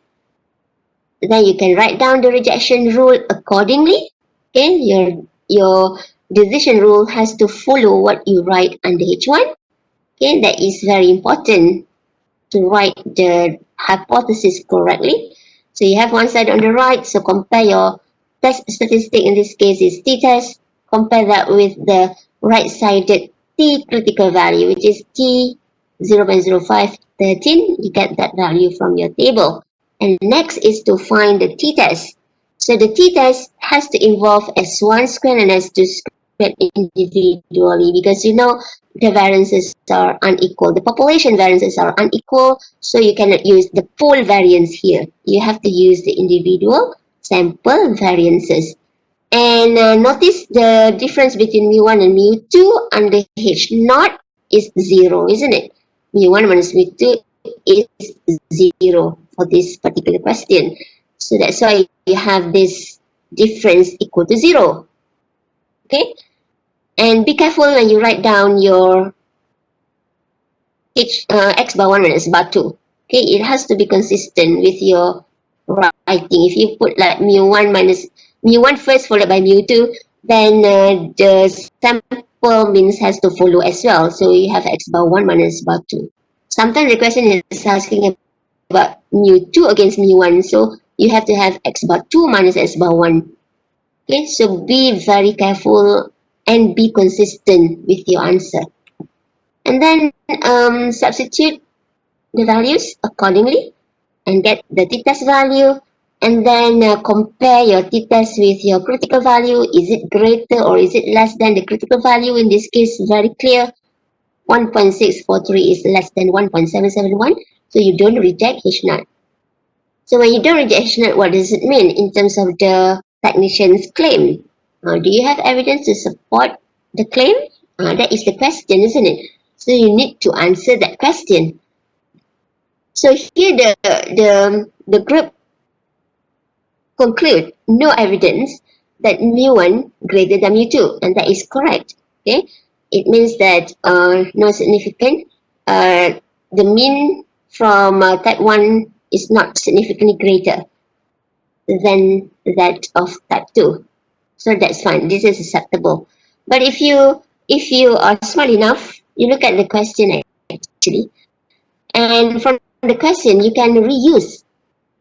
A: then you can write down the rejection rule accordingly. Okay, your decision rule has to follow what you write under H1. Okay, that is very important to write the hypothesis correctly. So you have one side on the right, so compare your test statistic, in this case is t-test, compare that with the right-sided t critical value, which is t 0.0513. You get that value from your table. And next is to find the t-test. So the t-test has to involve S1 squared and S2 squared individually, because you know the variances are unequal. The population variances are unequal, so you cannot use the pool variance here. You have to use the individual sample variances. And notice the difference between mu1 and mu2 under H0 is 0, isn't it? Mu1 minus mu2 is 0 for this particular question. So that's why you have this difference equal to 0. Okay? And be careful when you write down your x bar 1 minus bar 2. Okay, it has to be consistent with your writing. If you put like mu1 minus mu1 first followed by mu2, then the sample means has to follow as well. So you have x bar 1 minus bar 2. Sometimes the question is asking about mu2 against mu1. So you have to have x bar 2 minus x bar 1. Okay, so be very careful and be consistent with your answer. And then substitute the values accordingly and get the t-test value, and then compare your t-test with your critical value. Is it greater or is it less than the critical value? In this case, very clear, 1.643 is less than 1.771, so you don't reject H0. So when you don't reject H0, what does it mean in terms of the technician's claim? Do you have evidence to support the claim? That is the question, isn't it? So you need to answer that question. So here the group conclude no evidence that mu1 greater than mu2, and that is correct. Okay, it means that no significant. The mean from type 1 is not significantly greater than that of type 2. So that's fine. This is acceptable. But if you are smart enough, you look at the question actually, and from the question you can reuse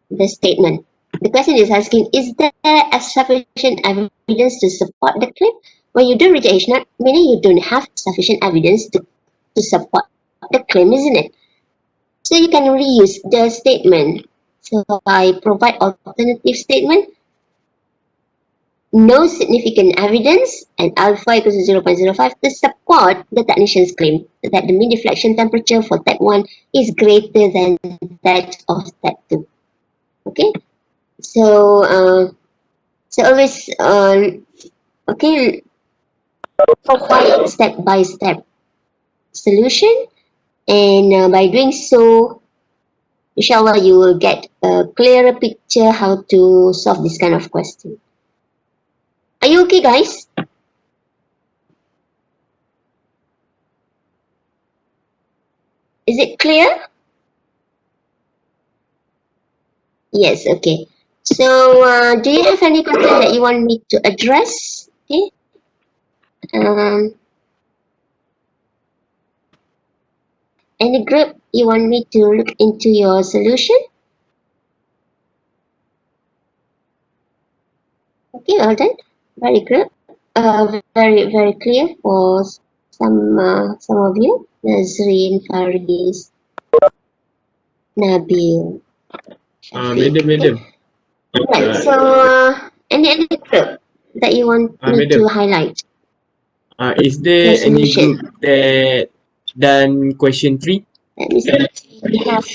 A: the statement. The question is asking, is there a sufficient evidence to support the claim? When you do reject H0, meaning you don't have sufficient evidence to support the claim, isn't it? So you can reuse the statement. So I provide alternative statement. No significant evidence and alpha equals to 0.05 to support the technician's claim that the mean deflection temperature for type 1 is greater than that of type 2. Okay, so always okay, provide step-by-step solution, and by doing so, inshallah you will get a clearer picture how to solve this kind of question. Are you okay, guys? Is it clear? Yes, okay. So, do you have any question that you want me to address? Okay. Any group you want me to look into your solution? Okay, well done. Very good. Very clear for some of you. Nazreen, Faris, Nabil, Shafiq.
C: Madam.
A: Right. So, any group that you want me
C: Madam.
A: to highlight?
C: Is there
A: Your
C: any
A: solution.
C: group that done question 3?
A: Let me see. We have,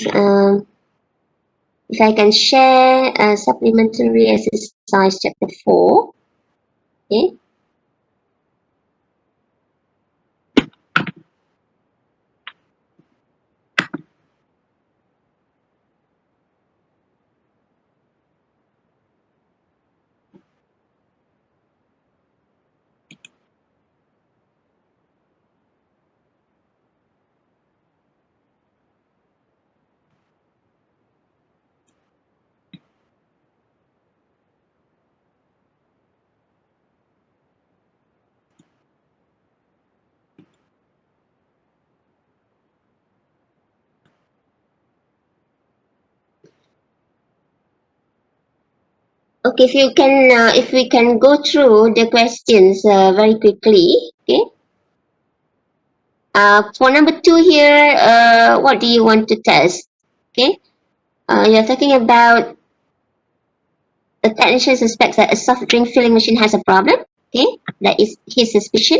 A: if I can share a supplementary exercise chapter 4. Okay. Okay, if we can go through the questions very quickly. Okay. For number 2 here, what do you want to test? Okay. You're talking about the technician suspects that a soft drink filling machine has a problem. Okay, that is his suspicion.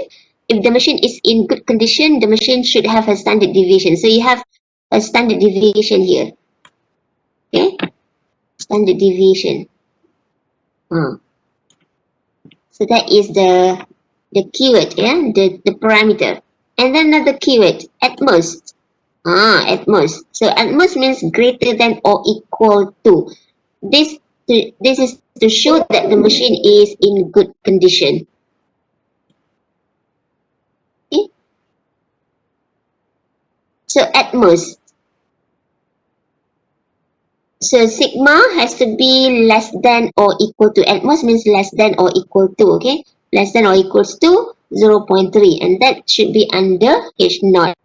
A: If the machine is in good condition, the machine should have a standard deviation. So you have a standard deviation here. Okay, standard deviation. So that is the keyword, yeah, the parameter. And then another keyword, at most. At most. So at most means greater than or equal to. This this is to show that the machine is in good condition. Okay? So at most. So sigma has to be less than or equal to. At most means less than or equal to. Okay, less than or equals to 0.3, and that should be under H naught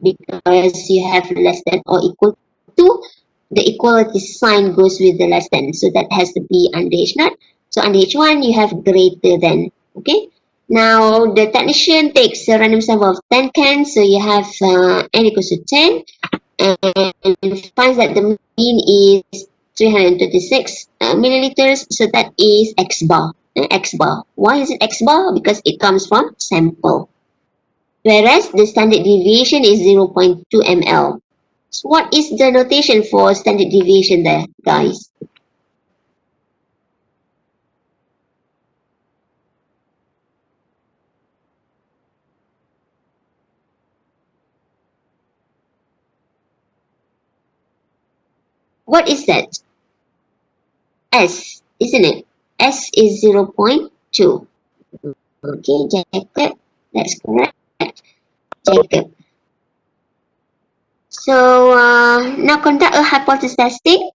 A: because you have less than or equal to. The equality sign goes with the less than, so that has to be under H naught. So under H1 you have greater than. Okay. Now the technician takes a random sample of 10 cans, so you have n equals to 10, and finds that the mean is 326 milliliters, so that is X bar. X bar. Why is it X bar? Because it comes from sample. Whereas the standard deviation is 0.2 ml. So what is the notation for standard deviation there, guys? What is that? S, isn't it? S is 0.2. Okay, Jacob, that's correct. Jacob. So now conduct a hypothesis testing.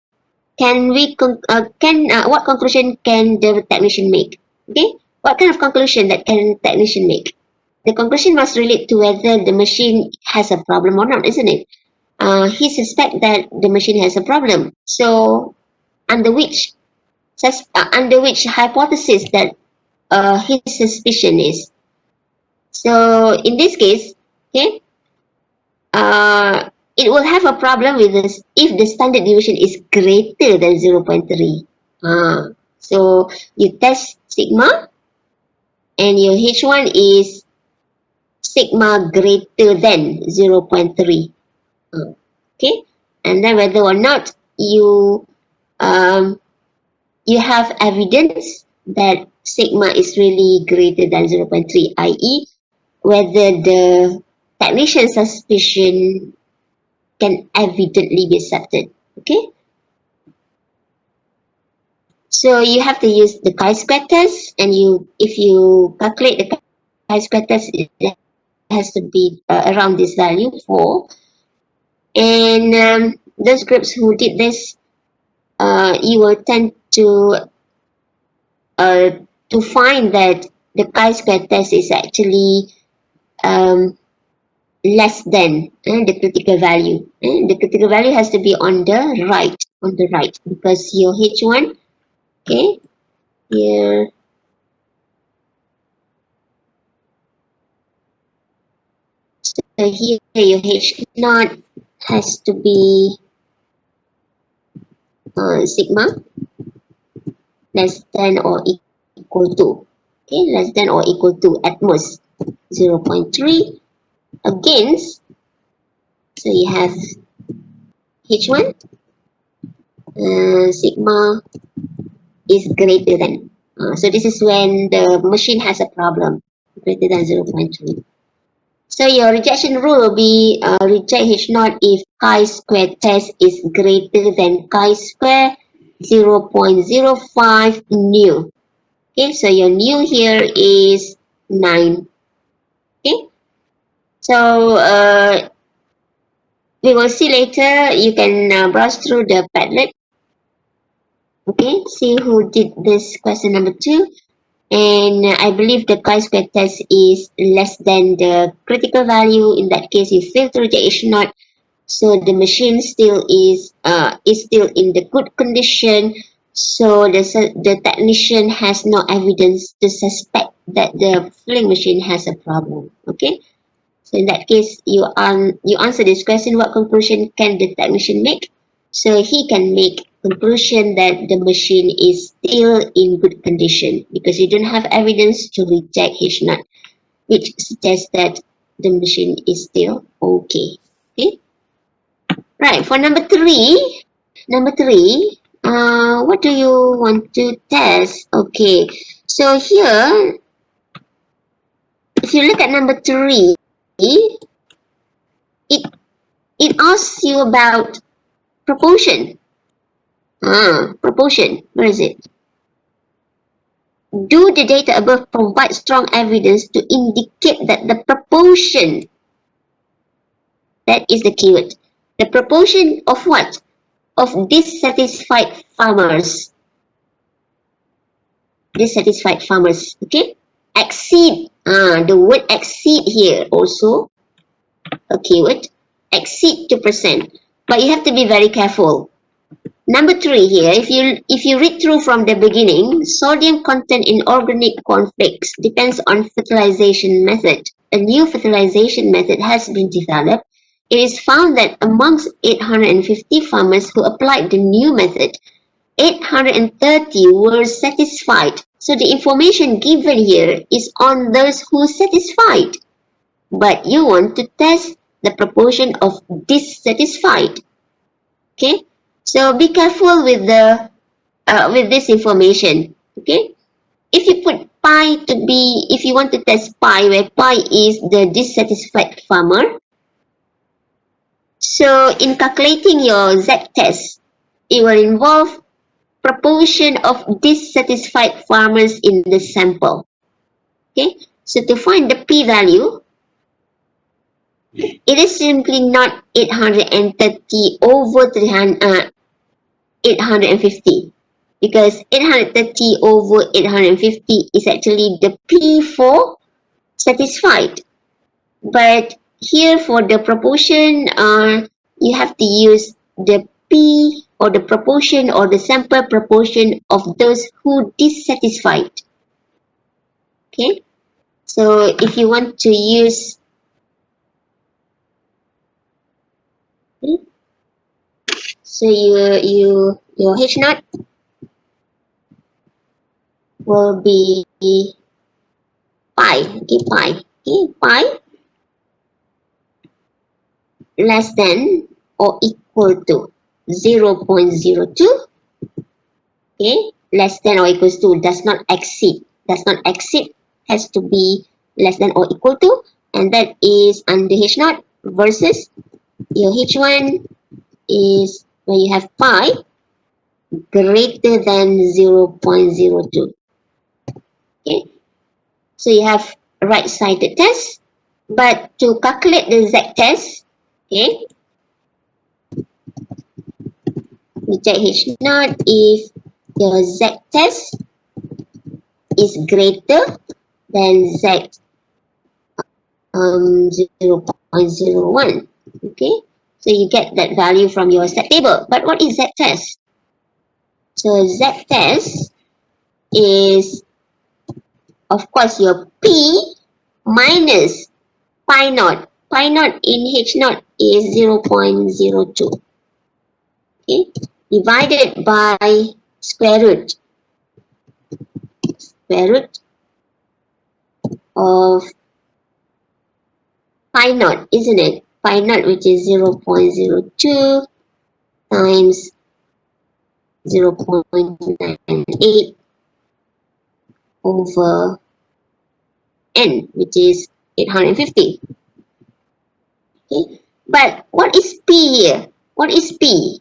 A: What conclusion can the technician make? Okay, what kind of conclusion that can technician make? The conclusion must relate to whether the machine has a problem or not, isn't it? He suspects that the machine has a problem. So under which hypothesis that his suspicion is. So in this case, okay, it will have a problem with this if the standard deviation is greater than 0.3. So you test sigma and your H1 is sigma greater than 0.3. Okay, and then whether or not you you have evidence that sigma is really greater than 0.3, i.e. whether the technician's suspicion can evidently be accepted. Okay, so you have to use the chi-square test, and if you calculate the chi-square test, it has to be around this value 4. And those groups who did this you will tend to find that the chi-square test is actually less than the critical value. The critical value has to be on the right, because your H1, okay, here, so here your H naught has to be sigma less than or equal to, okay, less than or equal to at most 0.3 against, so you have H1 sigma is greater than. So this is when the machine has a problem, greater than 0.3. So your rejection rule will be reject H naught if chi-square test is greater than chi-square 0.05 nu. Okay, so your nu here is 9. Okay, so we will see later. You can browse through the Padlet. Okay, see who did this question number 2. And I believe the chi-square test is less than the critical value. In that case, you fail to reject H naught. So the machine still is still in the good condition. So the technician has no evidence to suspect that the filling machine has a problem. Okay. So in that case, you answer this question. What conclusion can the technician make? So he can make conclusion that the machine is still in good condition because you don't have evidence to reject H naught, which suggests that the machine is still okay. Okay. Right. For number 3, what do you want to test? Okay. So here, if you look at number 3, it asks you about proportion. Proportion. Where is it? Do the data above provide strong evidence to indicate that the proportion, that is the keyword, the proportion of what? Of dissatisfied farmers. Dissatisfied farmers, okay? Exceed, the word exceed here also a keyword. Exceed 2%. But you have to be very careful. Number 3 here, if you read through from the beginning, sodium content in organic cornflakes depends on fertilization method. A new fertilization method has been developed. It is found that amongst 850 farmers who applied the new method, 830 were satisfied. So the information given here is on those who satisfied. But you want to test the proportion of dissatisfied. Okay? So be careful with this information. Okay? If you put pi to be, if you want to test pi, where pi is the dissatisfied farmer, so in calculating your z-test, it will involve proportion of dissatisfied farmers in the sample. Okay? So to find the p-value, it is simply not 830 over 850, because 830 over 850 is actually the P for satisfied. But here for the proportion, you have to use the P or the proportion or the sample proportion of those who dissatisfied. Okay, so if you want to use your H naught will be pi. Okay, pi. Okay, pi less than or equal to 0.02. Okay, less than or equals to, does not exceed. Does not exceed, has to be less than or equal to, and that is under H naught versus your H1 is when you have pi greater than 0.02. Okay, so you have right-sided test, but to calculate the z-test, okay, reject H naught if your Z test is greater than Z 0.01. Okay, so you get that value from your set table. But what is Z test? So Z test is, of course, your P minus pi naught. Pi naught in H naught is 0.02. Okay, divided by square root of pi naught, isn't it? Pi naught, which is 0.02 times 0.98 over n, which is 850. Okay, but what is P here? What is P?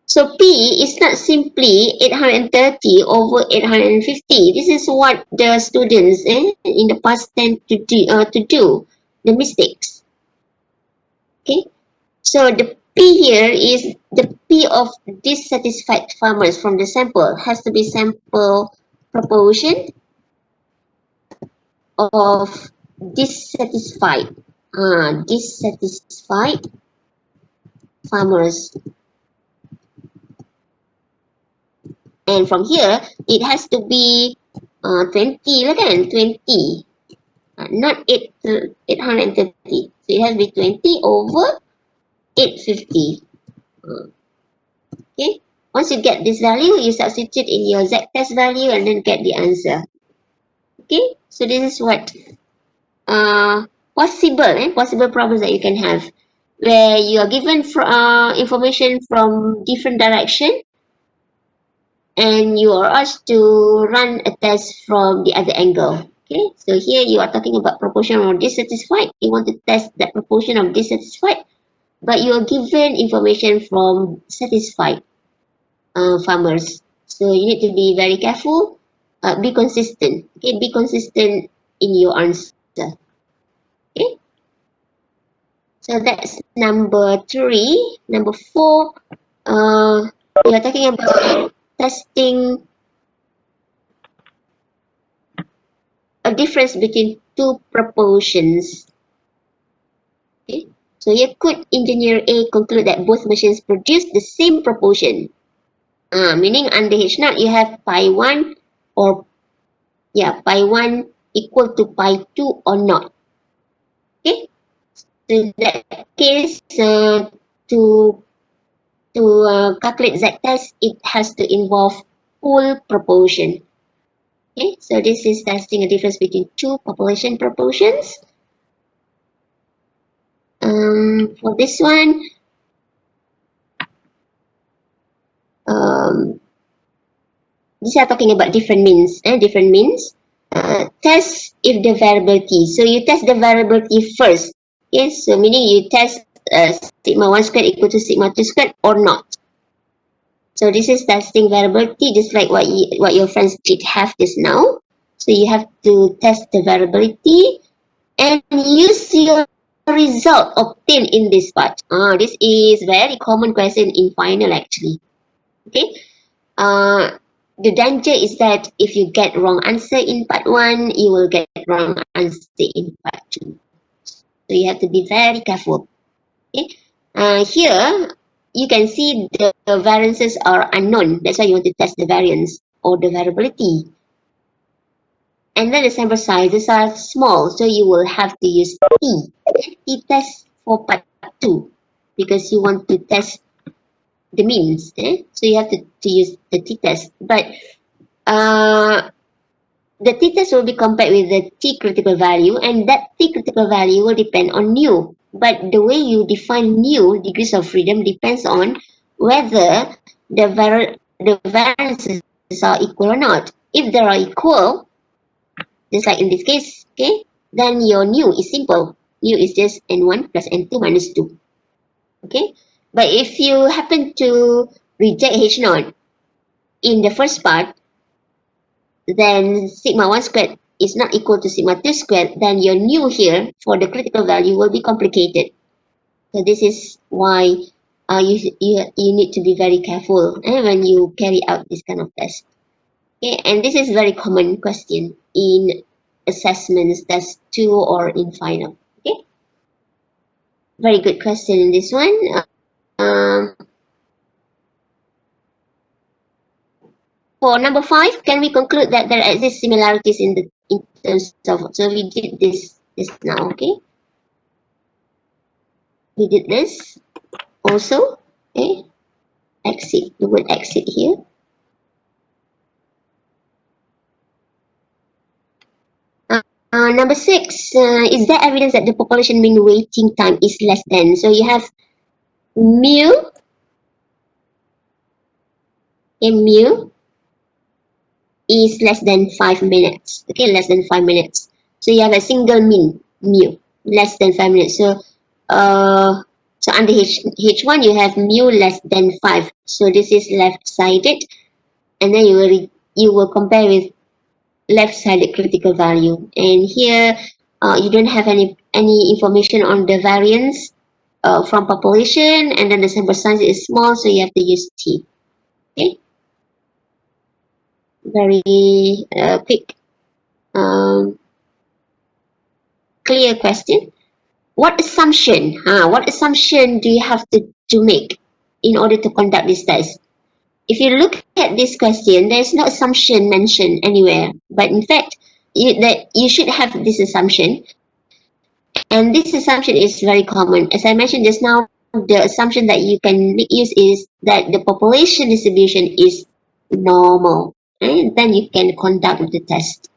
A: So P is not simply 830 over 850. This is what the students in the past tend to do, the mistakes. Okay, so the P here is the P of dissatisfied farmers from the sample. Has to be sample proportion of dissatisfied farmers. And from here, it has to be 20 lah kan? 20. Not 830. So it has to be 20 over 850. Okay. Once you get this value, you substitute in your Z test value and then get the answer. Okay. So this is what possible problems that you can have, where you are given information from different direction, and you are asked to run a test from the other angle. Okay, so here you are talking about proportion of dissatisfied. You want to test that proportion of dissatisfied, but you are given information from satisfied farmers. So you need to be very careful. Be consistent. Okay, be consistent in your answer. Okay, so that's number 3. Number 4, we are talking about testing a difference between two proportions. Okay, so here could engineer A conclude that both machines produce the same proportion? Meaning under H naught you have pi 1 or pi 1 equal to pi 2 or not. Okay, so in that case, to calculate Z test, it has to involve full proportion. Okay, so this is testing a difference between two population proportions. For this one, these are talking about different means. Test if the variability. So you test the variability first. Yes, so meaning you test sigma 1 squared equal to sigma 2 squared or not. So this is testing variability, just like what your friends did have just now. So you have to test the variability and use your result obtained in this part. This is very common question in final actually. Okay. The danger is that if you get wrong answer in part 1, you will get wrong answer in part 2. So you have to be very careful. Okay. Here you can see the variances are unknown. That's why you want to test the variance or the variability. And then the sample sizes are small, so you will have to use T test for part 2 because you want to test the means. So you have to use the T test. But the T test will be compared with the T critical value, and that T critical value will depend on nu. But the way you define nu, degrees of freedom, depends on whether the variances are equal or not. If they are equal, just like in this case, okay, then your nu is simple. Nu is just n1 plus n2 minus 2. Okay, but if you happen to reject H naught in the first part, then sigma 1 squared is not equal to sigma 2 squared, then your nu here for the critical value will be complicated. So this is why you need to be very careful when you carry out this kind of test. Okay, and this is very common question in assessments, test 2 or in final. Okay, very good question in this one. For number 5, can we conclude that there exist similarities in terms of, so we did this now, okay? We did this also, okay? Exit, the word exit here. Number 6, is there evidence that the population mean waiting time is less than? So you have mu, mu is less than 5 minutes, okay, less than 5 minutes. So you have a single mean, mu, less than 5 minutes. So so under H1 you have mu less than 5. So this is left-sided, and then you will compare with left-sided critical value. And here you don't have any information on the variance from population, and then the sample size is small, so you have to use T. Okay. Very quick, clear question. What assumption do you have to make in order to conduct this test? If you look at this question, there's no assumption mentioned anywhere, but in fact, you should have this assumption, and this assumption is very common. As I mentioned just now, the assumption that you can make use is that the population distribution is normal, and then you can conduct the test.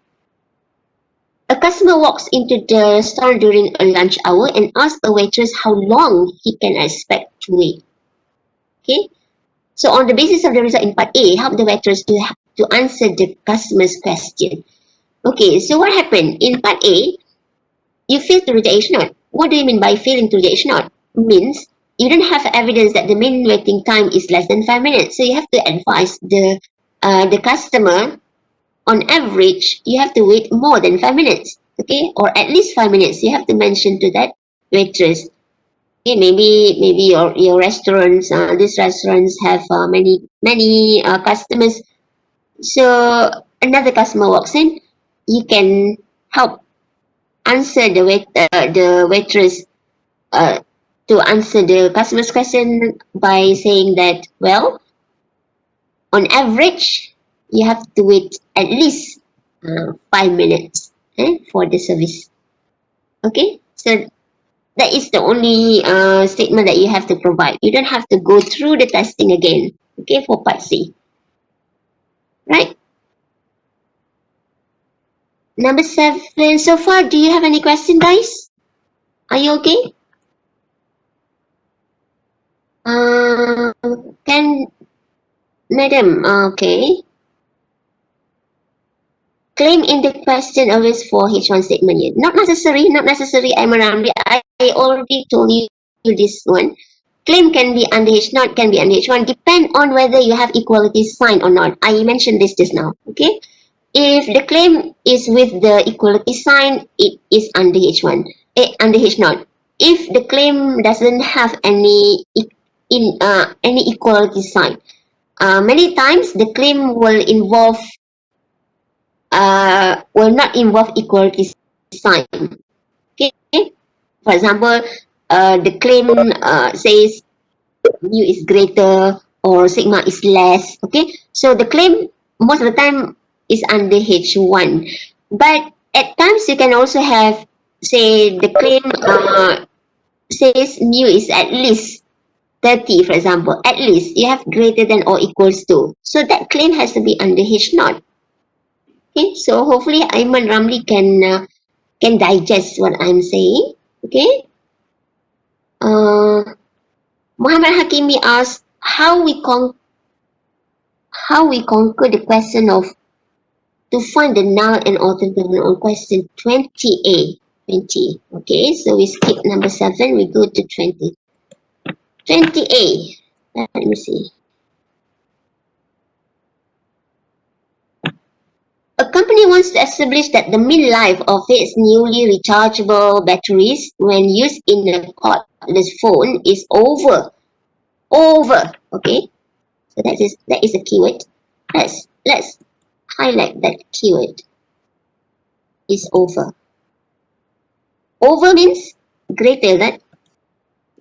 A: A customer walks into the store during a lunch hour and asks a waitress how long he can expect to wait. Okay, so on the basis of the result in part A, help the waitress to answer the customer's question. Okay, so what happened in part A? You failed to read the H naught. What do you mean by failing to read the H naught? Means you don't have evidence that the mean waiting time is less than 5 minutes. So you have to advise the customer, on average, you have to wait more than 5 minutes, okay, or at least 5 minutes. You have to mention to that waitress. Okay, maybe your restaurants, these restaurants have many customers. So another customer walks in, you can help answer the waitress to answer the customer's question by saying that, well, on average, you have to wait at least 5 minutes for the service. Okay, so that is the only statement that you have to provide. You don't have to go through the testing again, okay, for part C. Right? Number 7, so far, do you have any question, guys? Are you okay? Madam, okay. Claim in the question always for H1 statement yet. Not necessary, Aiman Ramli. I already told you this one. Claim can be under H0, can be under H1, depend on whether you have equality sign or not. I mentioned this just now, okay? If the claim is with the equality sign, it is under H1, under H0. If the claim doesn't have any equality sign, many times the claim will not involve equality sign. Okay, for example, the claim says mu is greater or sigma is less. Okay, so the claim most of the time is under H1, but at times you can also have, say, the claim says mu is at least 30, for example. At least you have greater than or equals to, so that claim has to be under H0. Okay, so hopefully Aiman Ramli can digest what I'm saying. Okay. Muhammad Hakimi asked how we conquer the question of to find the null and alternative on question 20A. 20. Okay, so we skip number 7, we go to 20. 20A. Let me see. A company wants to establish that the mean life of its newly rechargeable batteries when used in a cordless phone is over over. Okay, so that is a keyword. Let's highlight that keyword. Is over. Over means greater than,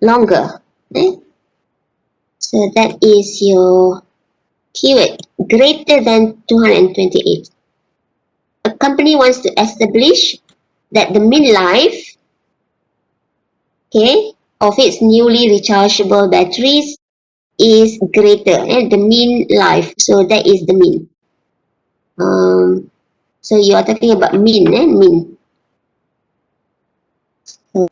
A: longer. Okay? So that is your keyword, greater than 228. A company wants to establish that the mean life, okay, of its newly rechargeable batteries is greater, the mean life. So that is the mean. So you are talking about mean, mean. So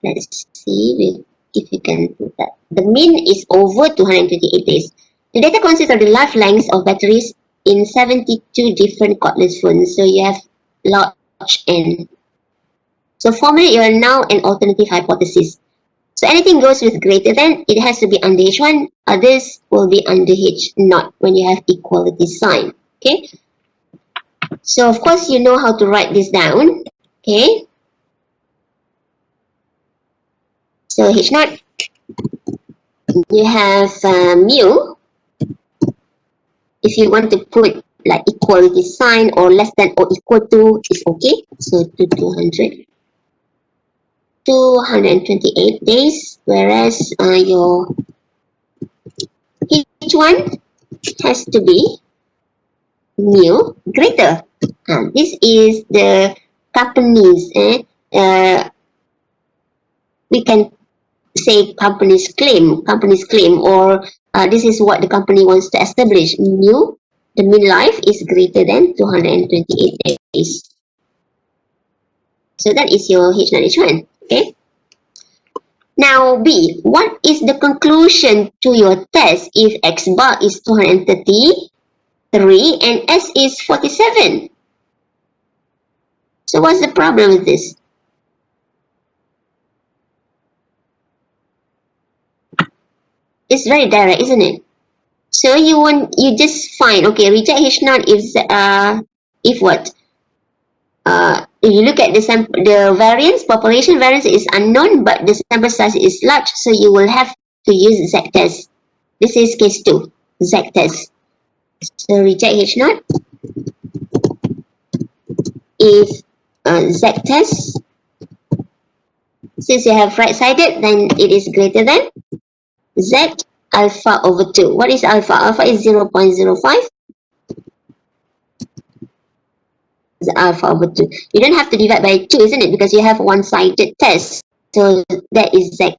A: let's see if you can put that. The mean is over 228 days. The data consists of the life lengths of batteries in 72 different cordless phones. So you have large N. So formulate your now and alternative hypothesis. So anything goes with greater than, it has to be under H1, others will be under H0 when you have equality sign. Okay. So of course you know how to write this down. Okay. So H0, you have mu. If you want to put like equality sign or less than or equal to, is okay. So to 228 days, whereas your H1 has to be mu greater. This is the companies. We can say company's claim, or this is what the company wants to establish. Mu, the mean life is greater than 228 days. So that is your H0 H1. Okay. Now B, what is the conclusion to your test if X bar is 233 and S is 47? So what's the problem with this? It's very direct, isn't it? So you just find, okay, reject H0 if what? If you look at the variance, population variance is unknown, but the sample size is large, so you will have to use Z-test. This is case 2, Z-test. So reject H0 if Z-test, since you have right-sided, then it is greater than Z alpha over 2. What is alpha? Alpha is 0.05. Alpha over 2. You don't have to divide by 2, isn't it? Because you have one-sided test. So that is Z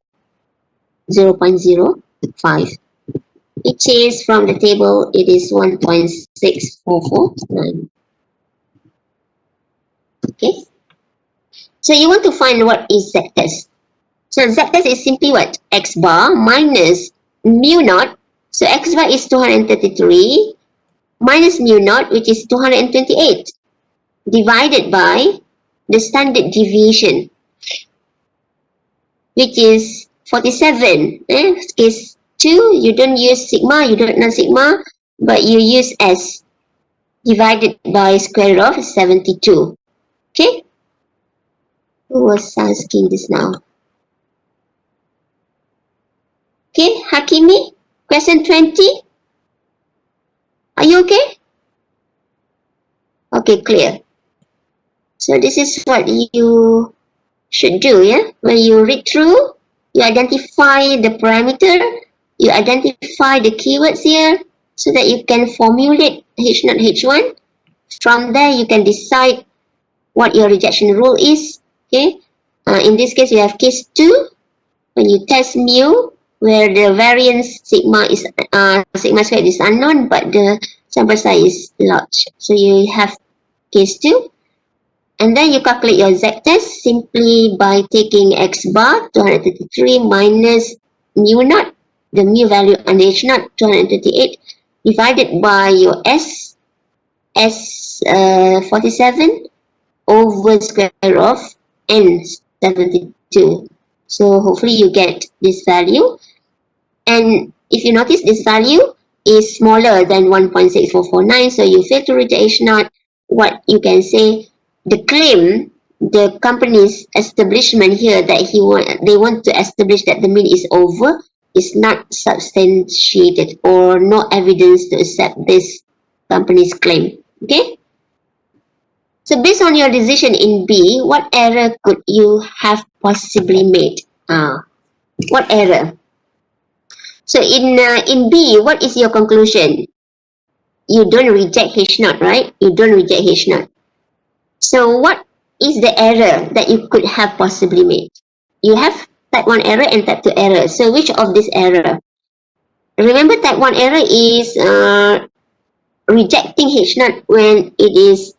A: 0.05. Which is from the table, it is 1.6449. Okay. So you want to find what is Z-test. So Z-test is simply what? X bar minus mu naught. So X bar is 233 minus mu naught, which is 228. Divided by the standard deviation, which is 47. Case 2, you don't use sigma, you don't know sigma, but you use S, divided by square root of 72. Okay? Who was asking this now? Okay, Hakimi, question 20. Are you okay? Okay, clear. So this is what you should do, yeah? When you read through, you identify the parameter, you identify the keywords here, so that you can formulate H0 H1. From there, you can decide what your rejection rule is. Okay. In this case, you have case 2, when you test mu, where the variance sigma squared is unknown, but the sample size is large. So you have case 2. And then you calculate your Z-test simply by taking X bar 233 minus mu naught, the mu value under H0 228, divided by your S 47 over square root of N 72. So hopefully you get this value. And if you notice, this value is smaller than 1.6449, so you fail to reject H0. What you can say, the claim, the company's establishment here that they want to establish that the mean is over is not substantiated or no evidence to accept this company's claim. Okay? So based on your decision in B, what error could you have possibly made? What error? So in B, what is your conclusion? You don't reject H0, right? You don't reject H0. So what is the error that you could have possibly made? You have type 1 error and type 2 error. So which of this error? Remember, type 1 error is rejecting H0 when it is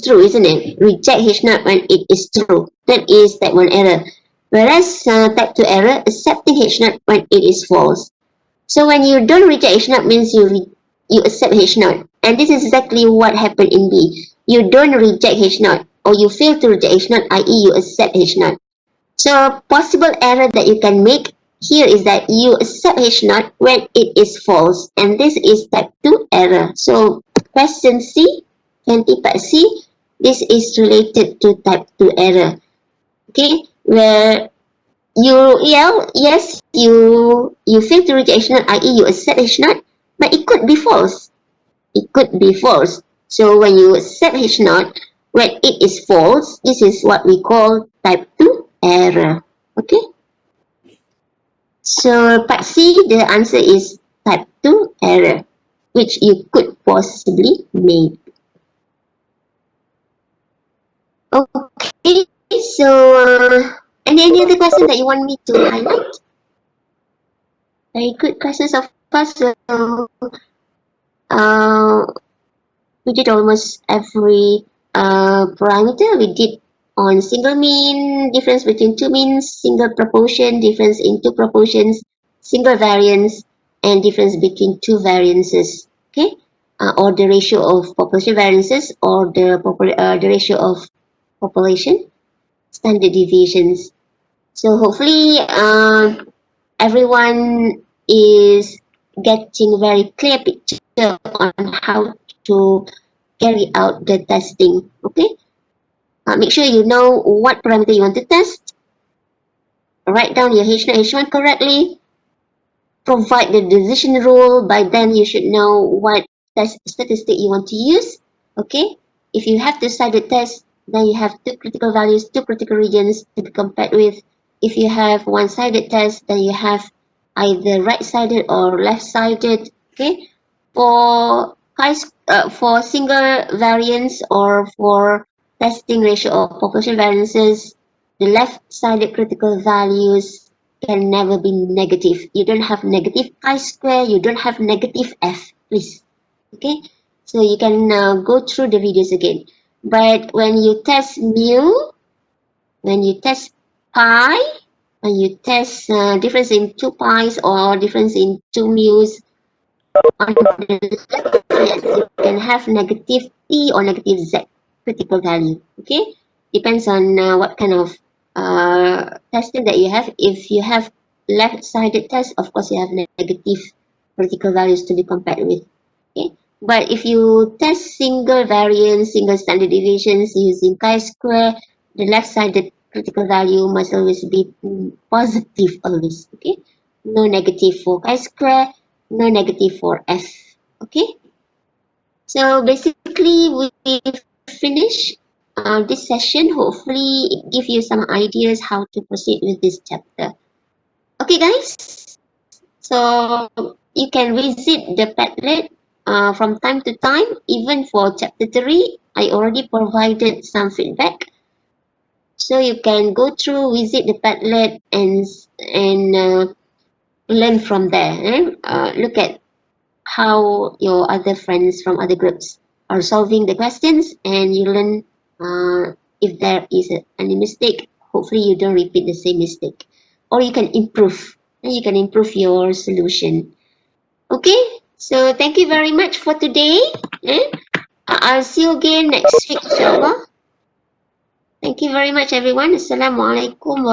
A: true, isn't it? Reject H0 when it is true. That is type 1 error. Whereas type 2 error, accepting H0 when it is false. So when you don't reject H0 means you accept H0. And this is exactly what happened in B. You don't reject H0 or you fail to reject H0, i.e. you accept H0. So possible error that you can make here is that you accept H0 when it is false. And this is type 2 error. So question C, 20 part C, this is related to type 2 error. Okay, where yes, you fail to reject H0, i.e. you accept H0, but it could be false. It could be false. So when you accept H0, when it is false, this is what we call type 2 error. Okay? So part C, the answer is type 2 error, which you could possibly make. Okay, so any other question that you want me to highlight? Very good questions of course. So we did almost every parameter. We did on single mean, difference between two means, single proportion, difference in two proportions, single variance, and difference between two variances. Okay, or the ratio of population variances, or the ratio of population standard deviations. So hopefully everyone is getting very clear picture on how to carry out the testing. Okay, make sure you know what parameter you want to test. Write down your H0, H1 correctly. Provide the decision rule. By then you should know what test statistic you want to use. Okay, if you have two-sided test, then you have two critical values, two critical regions to be compared with. If you have one-sided test, then you have either right-sided or left-sided. Okay, for single variance or for testing ratio of population variances, the left-sided critical values can never be negative. You don't have negative chi-square, you don't have negative f, please. Okay, so you can go through the videos again. But when you test mu, when you test pi, when you test difference in two pi's or difference in two mu's, on the left, yes, you can have negative t or negative z critical value. Okay, depends on what kind of testing that you have. If you have left-sided test, of course you have negative critical values to be compared with. Okay, but if you test single variance, single standard deviations using chi-square, the left-sided critical value must always be positive always. Okay, no negative for chi-square, no negative for f. Okay, so basically we finish this session. Hopefully it give you some ideas how to proceed with this chapter. Okay guys, so you can visit the Padlet from time to time. Even for chapter 3, I already provided some feedback, so you can go through, visit the Padlet and learn from there. Look at how your other friends from other groups are solving the questions, and you learn if there is any mistake. Hopefully you don't repeat the same mistake, or you can improve, and you can improve your solution. Okay, so thank you very much for today. I'll see you again next week, inshallah. Thank you very much everyone. Assalamualaikum warahmatullahi